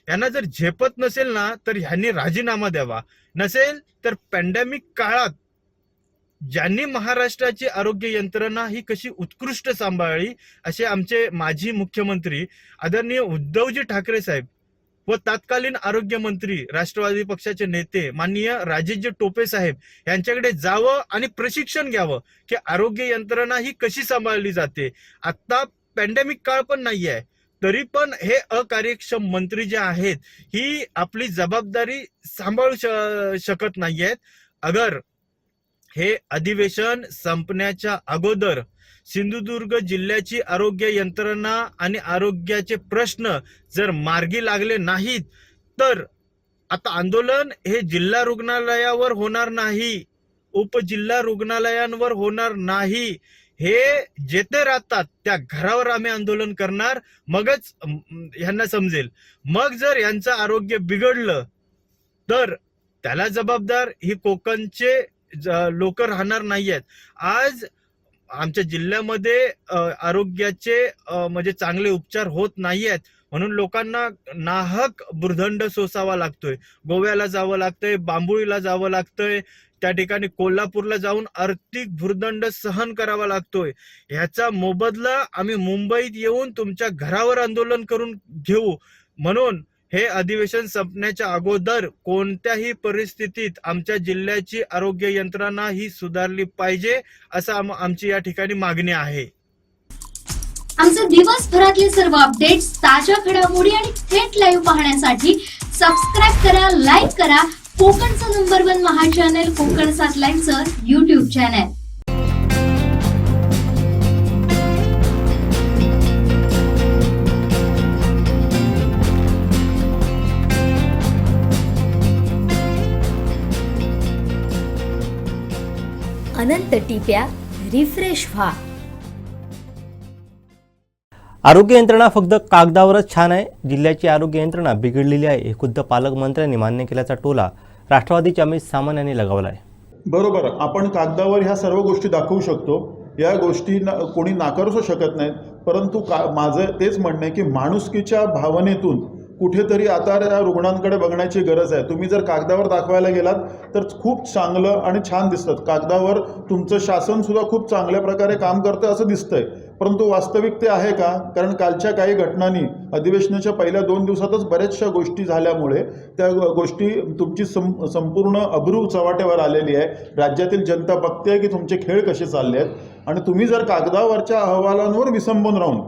यांना जर झेपत नसेल ना तर ह्यांनी राजीनामा द्यावा. नसेल तर पॅन्डेमिक काळात ज्यांनी महाराष्ट्राची आरोग्य यंत्रणा ही कशी उत्कृष्ट सांभाळली असे आमचे माजी मुख्यमंत्री आदरणीय उद्धवजी ठाकरे साहेब व तत्कालीन आरोग्य मंत्री राष्ट्रवादी पक्षाचे नेते माननीय राजेशजी टोपे साहेब यांच्याकडे जावं आणि प्रशिक्षण घ्यावं की आरोग्य यंत्रणा ही कशी सांभाळली जाते. आता पॅन्डेमिक काळ पण नाही आहे तरी पण हे अकार्यक्षम मंत्री जे आहेत ही आपली जबाबदारी सांभाळू शकत नाहीयेत. अगर हे अधिवेशन संपण्याच्या अगोदर सिंधुदुर्ग जिल्ह्याची आरोग्य यंत्रणा आणि आरोग्याचे प्रश्न जर मार्गी लागले नाहीत तर आता आंदोलन हे जिल्हा रुग्णालयावर होणार नाही, उपजिल्हा रुग्णालयांवर होणार नाही. हे जेथे राहतात त्या घरावर आम्ही आंदोलन करणार, मगच ह्यांना समजेल. मग जर यांचं आरोग्य बिघडलं तर त्याला जबाबदार ही कोकणचे लोक राहणार नाहीयेत. आज आमच्या जिल्ह्यामध्ये आरोग्याचे म्हणजे चांगले उपचार होत नाहीयेत म्हणून लोकांना नाहक भुर्दंड सोसावा लागतोय. गोव्याला जावं लागतंय, बांबुळीला जावं लागतंय, त्या ठिकाणी कोल्हापूरला जाऊन आर्थिक भुर्दंड सहन करावा लागतोय. ह्याचा मोबदला आम्ही मुंबईत येऊन तुमच्या घरावर आंदोलन करून घेऊ. म्हणून हे अधिवेशन संपण्याच्या अगोदर कोणत्याही परिस्थितीत आमच्या जिल्ह्याची आरोग्य यंत्रणा ही सुधारली पाहिजे असं आमची या ठिकाणी मागणी आहे. आमचे दिवसभरातले सर्व अपडेट्स, ताज्या घडामोडी आणि थेट लाईव्ह पाहण्यासाठी सबस्क्राईब करा, लाईक करा कोकणचं नंबर 1 महा चॅनल कोकण 7 लाईव्हचं YouTube चॅनल. अनंत टिप्या रिफ्रेश व्हा. आरोग्य यंत्रणा फक्त कागदावरच छान आहे, जिल्ह्याची आरोग्य यंत्रणा बिघडलेली आहे हे खुद्द पालकमंत्र्यांनी मान्य केल्याचा टोला राष्ट्रवादीचे अमित सामंत यांनी लगावला आहे. बरोबर, आपण कागदावर ह्या सर्व गोष्टी दाखवू शकतो, या गोष्टी कोणी नाकारूच शकत नाहीत. परंतु माझं तेच म्हणणं आहे की माणुसकीच्या भावनेतून कुठेतरी आता या रुग्णांकडे बघण्याची गरज आहे. तुम्ही जर कागदावर दाखवायला गेलात तर खूप चांगलं आणि छान दिसतं, कागदावर तुमचं शासनसुद्धा खूप चांगल्या प्रकारे काम करतं असं दिसतंय, परंतु वास्तविक ते आहे का? कारण कालच्या काही घटनांनी अधिवेशनाच्या पहिल्या 2 दिवसातच बऱ्याचशा गोष्टी झाल्यामुळे त्या गोष्टी तुमची संपूर्ण अब्रू चव्हाट्यावर आलेली आहे. राज्यातील जनता बघते की तुमचे खेळ कसे चालले आहेत आणि तुम्ही जर कागदावरच्या अहवालांवर विसंबून राहून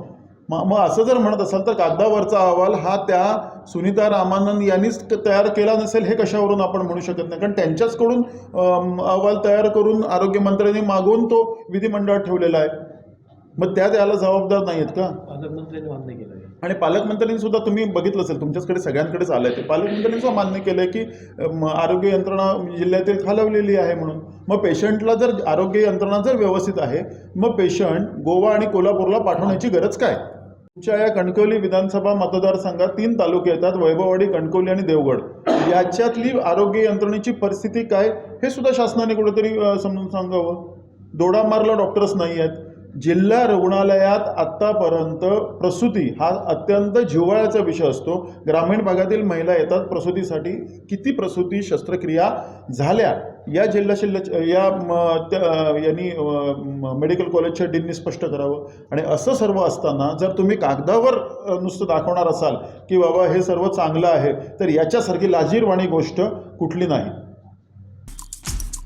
मग असं जर म्हणत असाल तर कागदावरचा अहवाल हा त्या सुनीता रामानंद यांनीच तयार केला नसेल हे कशावरून आपण म्हणू शकत नाही, कारण त्यांच्याचकडून अहवाल तयार करून आरोग्यमंत्र्यांनी मागवून तो विधिमंडळात ठेवलेला आहे. मग त्याला जबाबदार नाही आहेत का? पालकमंत्र्यांनी मान्य केलं आणि पालकमंत्र्यांनी सुद्धा तुम्ही बघितलं असेल, तुमच्याकडे सगळ्यांकडेच आलं आहे ते, पालकमंत्र्यांनी सुद्धा मान्य केलं आहे की आरोग्य यंत्रणा जिल्ह्यातील खालवलेली आहे म्हणून. मग पेशंटला जर आरोग्य यंत्रणा जर व्यवस्थित आहे मग पेशंट गोवा आणि कोल्हापूरला पाठवण्याची गरज काय? तुमच्या या कणकवली विधानसभा मतदारसंघात 3 तालुके येतात, वैभववाडी, कणकवली आणि देवगड. याच्यातली आरोग्य यंत्रणेची परिस्थिती काय हे सुद्धा शासनाने कुठेतरी समजून सांगावं. दोडामारला डॉक्टर्स नाही आहेत. जिल्हा रुग्णालयात आत्तापर्यंत प्रसूती हा अत्यंत जिव्हाळ्याचा विषय असतो. ग्रामीण भागातील महिला येतात प्रसूतीसाठी. किती प्रसूती शस्त्रक्रिया झाल्या या यांनी मेडिकल कॉलेजच्या डीननी स्पष्ट करावं. आणि असं सर्व असताना जर तुम्ही कागदावर नुसतं दाखवणार असाल की बाबा हे सर्व चांगलं आहे, तर याच्यासारखी लाजीरवाणी गोष्ट कुठली नाही.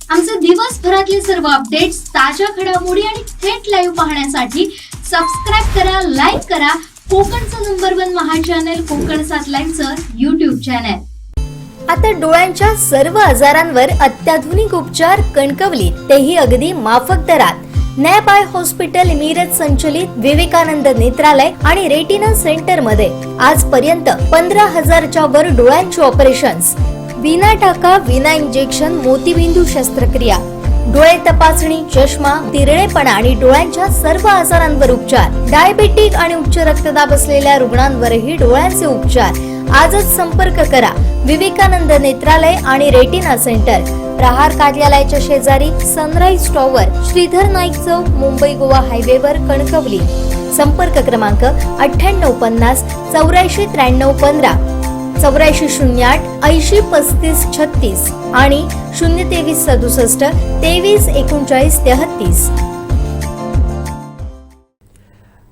आमचे दिवसभरातले सर्व अपडेट्स, ताज्या घडामोडी आणि थेट लाईव्ह पाहण्यासाठी सबस्क्राईब करा, लाईक करा कोकणचं नंबर 1 महा चॅनल कोकण 7 लाईनचं YouTube चॅनल. आता डोळ्यांच्या सर्व आजारांवर अत्याधुनिक उपचार कणकवलीत, तेही अगदी माफक दरात. नॅप आय हॉस्पिटल मिरज संचलित विवेकानंद नेत्रालय आणि रेटिना सेंटर मध्ये आजपर्यंत 15,000च्या वर डोळ्यांची ऑपरेशन्स, विना टाका, विना इंजेक्शन, मोतीबिंदू शस्त्रक्रिया, डोळे तपासणी, चष्मा, तिरळेपणा आणि डोळ्यांच्या सर्व आजारांवर उपचार. डायबेटिक आणि उच्च रक्तदाब असलेल्या रुग्णांवरही डोळ्यांचे उपचार. आजच संपर्क करा विवेकानंद नेत्रालय आणि रेटिना सेंटर, प्रहार कार्यालयाच्या शेजारी, सनराईज टॉवर, श्रीधर नाईक चौक, मुंबई गोवा हायवेवर, कणकवली. संपर्क क्रमांक 9850 84 93 15, 8408 80 35 36 आणि 023 67 23 39 33.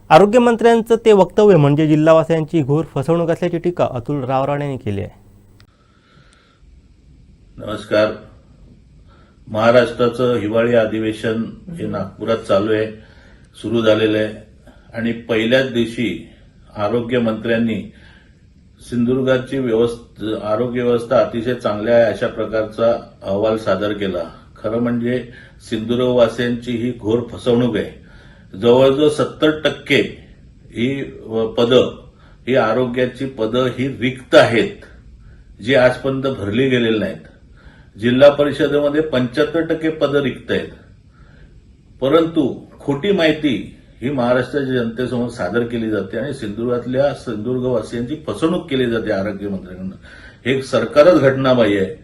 आरोग्यमंत्र्यांचं ते वक्तव्य म्हणजे जिल्हावासियांची घोर फसवणूक असल्याची टीका अतुल रावराणे यांनी केली आहे. नमस्कार. महाराष्ट्राचं हिवाळी अधिवेशन हे नागपुरात चालू आहे, सुरू झालेलं आहे. आणि पहिल्याच दिवशी आरोग्यमंत्र्यांनी सिंधुदुर्गाची आरोग्य व्यवस्था अतिशय चांगली आहे अशा प्रकारचा अहवाल सादर केला. खरं म्हणजे सिंधुदुर्गवासियांची ही घोर फसवणूक आहे. जवळजवळ 70% ही पदं, ही आरोग्याची पदं ही रिक्त आहेत, जी आजपर्यंत भरली गेलेली नाहीत. जिल्हा परिषदेमध्ये 75% पदं रिक्त आहेत. परंतु खोटी माहिती ही महाराष्ट्राच्या जनतेसमोर सादर केली जाते आणि सिंधुदुर्गवासियांची फसवणूक केली जाते आरोग्यमंत्र्यांकडून. हे सरकारच घटनाबाह्य आहे,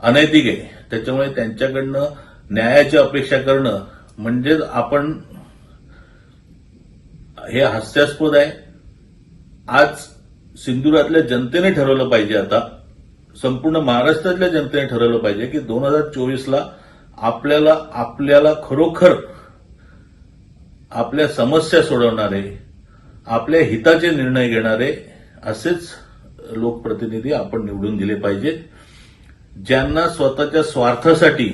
अनैतिक आहे. त्याच्यामुळे त्यांच्याकडनं न्यायाची अपेक्षा करणं म्हणजेच आपण हे हास्यास्पद आहे. आज सिंधुदुर्गातल्या जनतेने ठरवलं पाहिजे, आता संपूर्ण महाराष्ट्रातल्या जनतेने ठरवलं पाहिजे की 2024ला आपल्याला खरोखर आपल्या समस्या सोडवणारे, आपल्या हिताचे निर्णय घेणारे असेच लोकप्रतिनिधी आपण निवडून दिले पाहिजेत. ज्यांना स्वतःच्या स्वार्थासाठी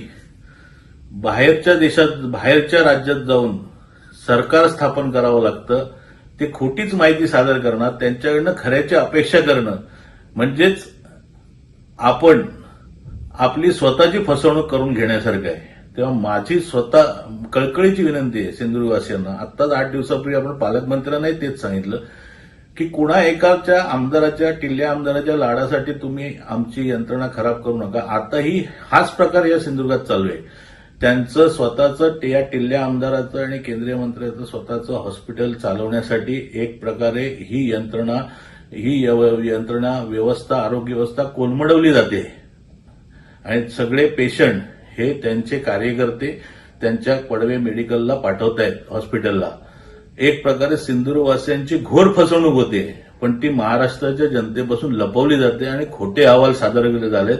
बाहेरच्या राज्यात जाऊन सरकार स्थापन करावं लागतं, ते खोटीच माहिती सादर करणार, त्यांच्याकडनं खऱ्याची अपेक्षा करणं म्हणजेच आपण आपली स्वतःची फसवणूक करून घेण्यासारखं आहे. तेव्हा माझी स्वतः कळकळीची विनंती आहे सिंधुदुर्गवासियांना. आत्ताच 8 दिवसापूर्वी आपण पालकमंत्र्यांनाही तेच सांगितलं की कुणा एकाच्या आमदाराच्या, टिल्ल्या आमदाराच्या लाडासाठी तुम्ही आमची यंत्रणा खराब करू नका. आताही हाच प्रकार या सिंधुदुर्गात चालू आहे. त्यांचं स्वतःचं, या टिल्ल्या आमदाराचं आणि केंद्रीय मंत्र्याचं स्वतःचं हॉस्पिटल चालवण्यासाठी एक प्रकारे ही यंत्रणा व्यवस्था, आरोग्य व्यवस्था कोलमडवली जाते आणि सगळे पेशंट हे त्यांचे कार्यकर्ते त्यांच्या पडवे मेडिकलला पाठवतायत, हॉस्पिटलला. एक प्रकारे सिंधुदुर्गवासियांची घोर फसवणूक होते, पण ती महाराष्ट्राच्या जनतेपासून लपवली जाते आणि खोटे अहवाल सादर केले झालेत.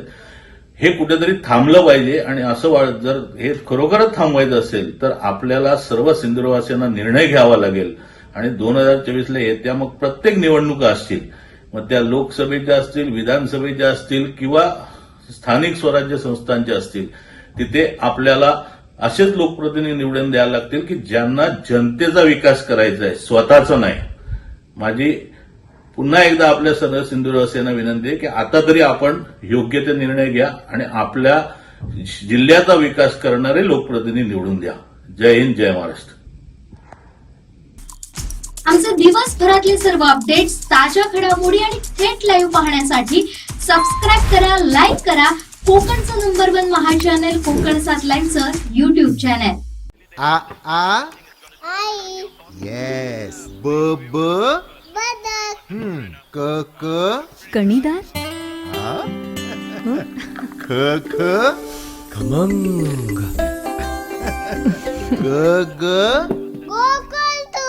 हे कुठेतरी थांबलं पाहिजे. आणि असं जर हे खरोखरच थांबवायचं असेल तर आपल्याला सर्व सिंधुदुर्गवासियांना निर्णय घ्यावा लागेल. आणि 2024ला येत्या मग प्रत्येक निवडणुका असतील, मग त्या लोकसभेच्या असतील, विधानसभेच्या असतील किंवा स्थानिक स्वराज्य संस्थांच्या असतील, तिथे आपल्याला असेच लोकप्रतिनिधी निवडून द्यायला लागतील की ज्यांना जनतेचा विकास करायचा आहे, स्वतःचा नाही. माझी पुन्हा एकदा आपल्या सर्व सिंधुवासियांना विनंती आहे की आता तरी आपण योग्य ते निर्णय घ्या आणि आपल्या जिल्ह्याचा विकास करणारे लोकप्रतिनिधी निवडून द्या. जय हिंद, जय महाराष्ट्र. आमचे दिवसभरातले सर्व अपडेट्स, ताज्या घडामोडी आणि थेट लाईव्ह पाहण्यासाठी सबस्क्राईब करा, लाईक करा कोकणचं नंबर 1 महा चॅनल कोकण 7 लाईनचं YouTube चॅनल. आ आ आई येस ब ब बदक क क कणीदार, ख ख खमंग ग ग गोकुळ तू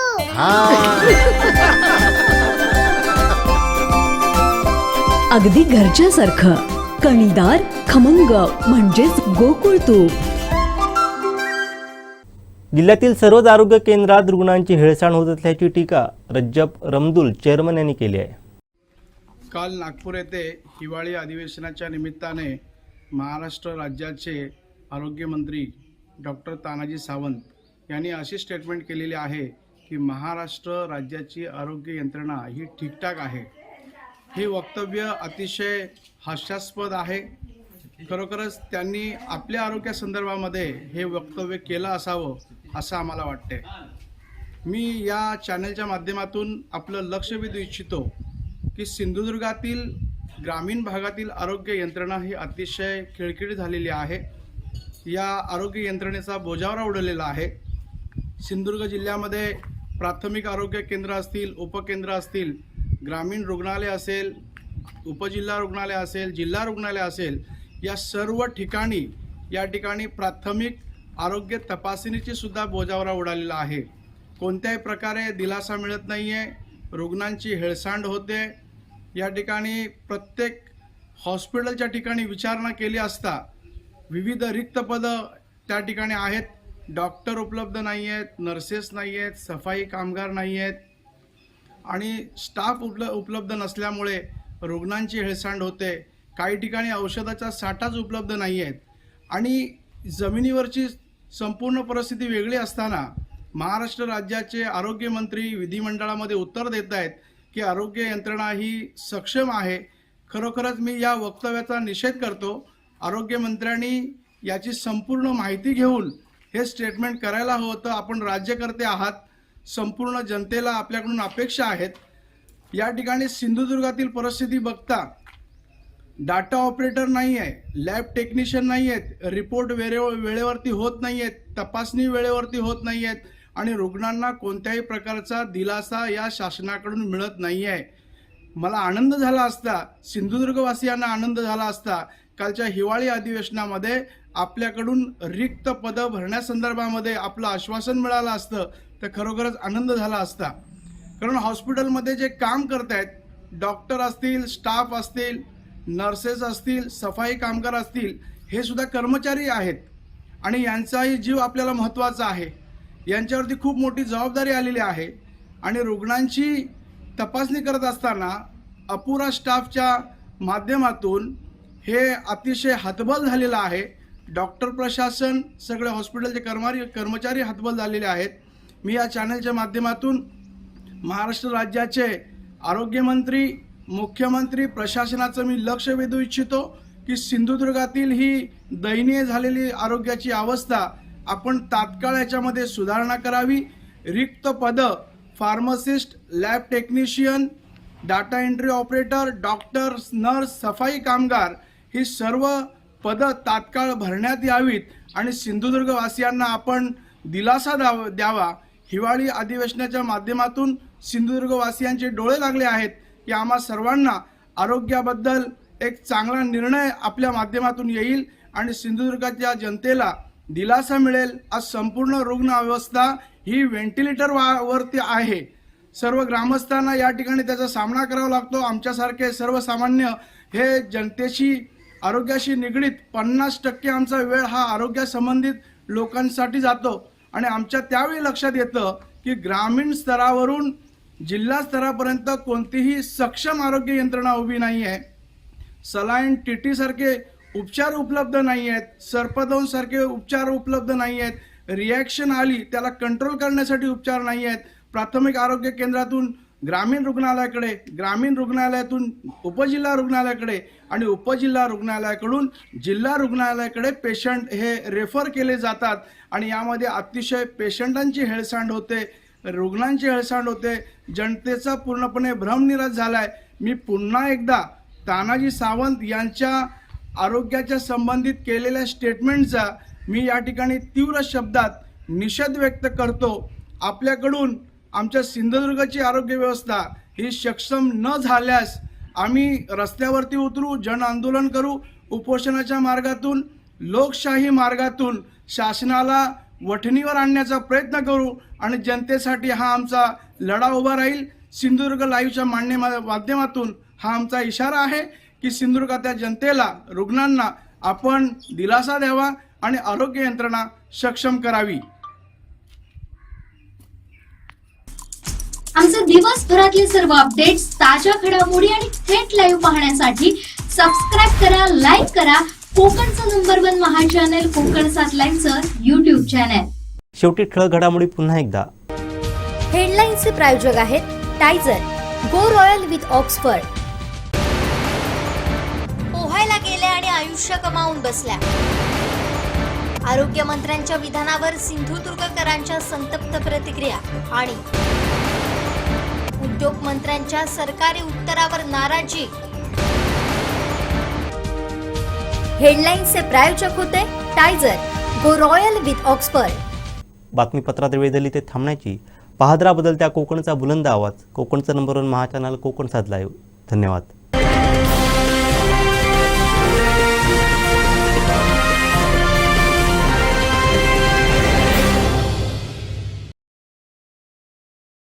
अगदी घरच्यासारखं कणीदार खमंग म्हणजेच गोकुळ तूप. जिल्ह्यातील सर्वच आरोग्य केंद्रात रुग्णांची हेळसांड होत असल्याची टीका रज्जब रमदुल चेअरमन यांनी केली आहे. काल नागपूर येथे हिवाळी अधिवेशनाच्या निमित्ताने महाराष्ट्र राज्याचे आरोग्यमंत्री डॉक्टर तानाजी सावंत यांनी अशी स्टेटमेंट केलेली आहे की महाराष्ट्र राज्याची आरोग्य यंत्रणा ही ठीकठाक आहे. हे वक्तव्य अतिशय हास्यास्पद आहे. खरोखरच त्यांनी आपल्या आरोग्यासंदर्भामध्ये हे वक्तव्य केलं असावं असं आम्हाला वाटते. मी या चॅनलच्या माध्यमातून आपलं लक्ष वेधू इच्छितो की सिंधुदुर्गातील ग्रामीण भागातील आरोग्य यंत्रणा ही अतिशय खिळखिळी झालेली आहे. या आरोग्य यंत्रणेचा बोजावरा उडलेला आहे. सिंधुदुर्ग जिल्ह्यामध्ये प्राथमिक आरोग्य केंद्र असतील, उपकेंद्र असतील, ग्रामीण रुग्णालय असेल, उपजिल्हा रुग्णालय असेल, जिल्हा रुग्णालय असेल, या सर्व ठिकाणी या ठिकाणी प्राथमिक आरोग्य तपासणीची सुद्धा बोजावरा उडालेला आहे. कोणत्याही प्रकारे दिलासा मिळत नाही आहे. रुग्णांची हेळसांड होते. या ठिकाणी प्रत्येक हॉस्पिटलच्या ठिकाणी विचारणा केली असता विविध रिक्त पदं त्या ठिकाणी आहेत. डॉक्टर उपलब्ध नाही आहेत, नर्सेस नाही आहेत, सफाई कामगार नाही आहेत आणि स्टाफ उपलब्ध नसल्यामुळे रुग्णांची हेळसांड होते. काही ठिकाणी औषधाचा साठाच उपलब्ध नाही आहेत आणि जमिनीवरची संपूर्ण परिस्थिती वेगळी असताना महाराष्ट्र राज्याचे आरोग्यमंत्री विधिमंडळामध्ये उत्तर देत आहेत की आरोग्य यंत्रणा ही सक्षम आहे. खरोखरच मी या वक्तव्याचा निषेध करतो. आरोग्यमंत्र्यांनी याची संपूर्ण माहिती घेऊन हे स्टेटमेंट करायला हवं होतं. आपण राज्यकर्ते आहात, संपूर्ण जनतेला आपल्याकडून अपेक्षा आहेत. या ठिकाणी सिंधुदुर्गातील परिस्थिती बघता डाटा ऑपरेटर नाही आहे, लॅब टेक्निशियन नाही आहेत, रिपोर्ट वेळेवरती होत नाही आहेत, तपासणी वेळेवरती होत नाही आहेत आणि रुग्णांना कोणत्याही प्रकारचा दिलासा या शासनाकडून मिळत नाही आहे. मला आनंद झाला असता, सिंधुदुर्गवासियांना आनंद झाला असता कालच्या हिवाळी अधिवेशनामध्ये आपल्याकडून रिक्त पदं भरण्यासंदर्भामध्ये आपलं आश्वासन मिळालं असतं तर खरोखरच आनंद झाला असता. कारण हॉस्पिटलमध्ये जे काम करत आहेत, डॉक्टर असतील, स्टाफ असतील, नर्सेस असतील, सफाई कामगार असतील, हे सुद्धा कर्मचारी आहेत आणि यांचाही जीव आपल्याला महत्त्वाचा आहे. यांच्यावरती खूप मोठी जबाबदारी आलेली आहे आणि रुग्णांची तपासणी करत असताना अपुरा स्टाफच्या माध्यमातून हे अतिशय हतबल झालेलं आहे. डॉक्टर प्रशासन, सगळे हॉस्पिटलचे कर्मचारी हतबल झालेले आहेत. मी या चॅनलच्या माध्यमातून महाराष्ट्र राज्याचे आरोग्यमंत्री, मुख्यमंत्री, प्रशासनाचं मी लक्ष वेधू इच्छितो की सिंधुदुर्गातील ही दयनीय झालेली आरोग्याची अवस्था आपण तात्काळ याच्यामध्ये सुधारणा करावी. रिक्त पदं pharmacist, lab technician, data entry operator, doctor, nurse, सफाई कामगार ही सर्व पदं तात्काळ भरण्यात यावीत आणि सिंधुदुर्गवासियांना आपण दिलासा द्यावा. हिवाळी अधिवेशनाच्या माध्यमातून सिंधुदुर्गवासियांचे डोळे लागले आहेत की आम्हा सर्वांना आरोग्याबद्दल एक चांगला निर्णय आपल्या माध्यमातून येईल आणि सिंधुदुर्गाच्या जनतेला दिलासा मिळेल. आज संपूर्ण रुग्ण अवस्था ही व्हेंटिलेटर वरती आहे. सर्व ग्रामस्थांना या ठिकाणी त्याचा सामना करावा लागतो. आमच्यासारखे सर्वसामान्य हे जनतेशी आरोग्याशी निगडीत 50% आमचा वेळ हा आरोग्यासंबंधित लोकांसाठी जातो आणि आमच्या त्यावेळी लक्षात येतं की ग्रामीण स्तरावरून जिल्हा स्तरापर्यंत कोणतीही सक्षम आरोग्य यंत्रणा उभी नाही आहे. सलाईन, टीटी सारखे उपचार उपलब्ध नाही आहेत, सर्पदंश सारखे उपचार उपलब्ध नाही आहेत, रिॲक्शन आली त्याला कंट्रोल करण्यासाठी उपचार नाही आहेत. प्राथमिक आरोग्य केंद्रातून ग्रामीण रुग्णालयाकडे, ग्रामीण रुग्णालयातून उपजिल्हा रुग्णालयाकडे आणि उपजिल्हा रुग्णालयाकडून जिल्हा रुग्णालयाकडे पेशंट हे रेफर केले जातात आणि यामध्ये अतिशय पेशंटांची हेळसांड होते, रुग्णांची हेळसांड होते, जनतेचा पूर्णपणे भ्रमनिरास झाला आहे. मी पुन्हा एकदा तानाजी सावंत यांच्या आरोग्याच्या संबंधित केलेल्या स्टेटमेंटचा मी या ठिकाणी तीव्र शब्दात निषेध व्यक्त करतो. आपल्याकडून आमच्या सिंधुदुर्गची आरोग्य व्यवस्था ही सक्षम न झाल्यास आम्ही रस्त्यावरती उतरू, जन आंदोलन करू, उपोषणाच्या मार्गातून, लोकशाही मार्गातून शासनाला वठणीवर आणण्याचा प्रयत्न करू आणि जनतेसाठी हा आमचा लढा उभा राहील. सिंधुदुर्ग लाईव्हच्या माध्यमातून हा आमचा इशारा आहे की सिंधुदुर्गाच्या जनतेला, रुग्णांना आपण दिलासा द्यावा आणि आरोग्य यंत्रणा सक्षम करावी. आमचे दिवसभरातले सर्व अपडेट्स, ताज्या घडामोडी आणि थेट लाईव्ह पाहण्यासाठी सबस्क्राईब करा, लाईक करा कोकणचं नंबर 1 महा चॅनल कोकण 7 लाईनचं YouTube चॅनल. शेवटी ठळक घडामोडी पुन्हा एकदा. हेडलाईन्सचे प्रायोजक आहेत टायझर, गो रॉयल विथ ऑक्सफर्ड. पोहायला गेल्या आणि आयुष्य कमावून बसल्या. आरोग्यमंत्र्यांच्या विधानावर सिंधुदुर्गकरांच्या संतप्त प्रतिक्रिया आणि उद्योगमंत्र्यांच्या सरकारी उत्तरावर नाराजी. हेडलाईन्सचे प्रायोजक होते टायझर, गो रॉयल विथ ऑक्सफर्ड. बातमीपत्रात वेळ झाली ते थांबण्याची. पाहत राहा बदलत्या कोकणचा बुलंद आवाज. कोकणचं नंबर 1 महा चॅनल कोकण 7 लाईव्ह. धन्यवाद.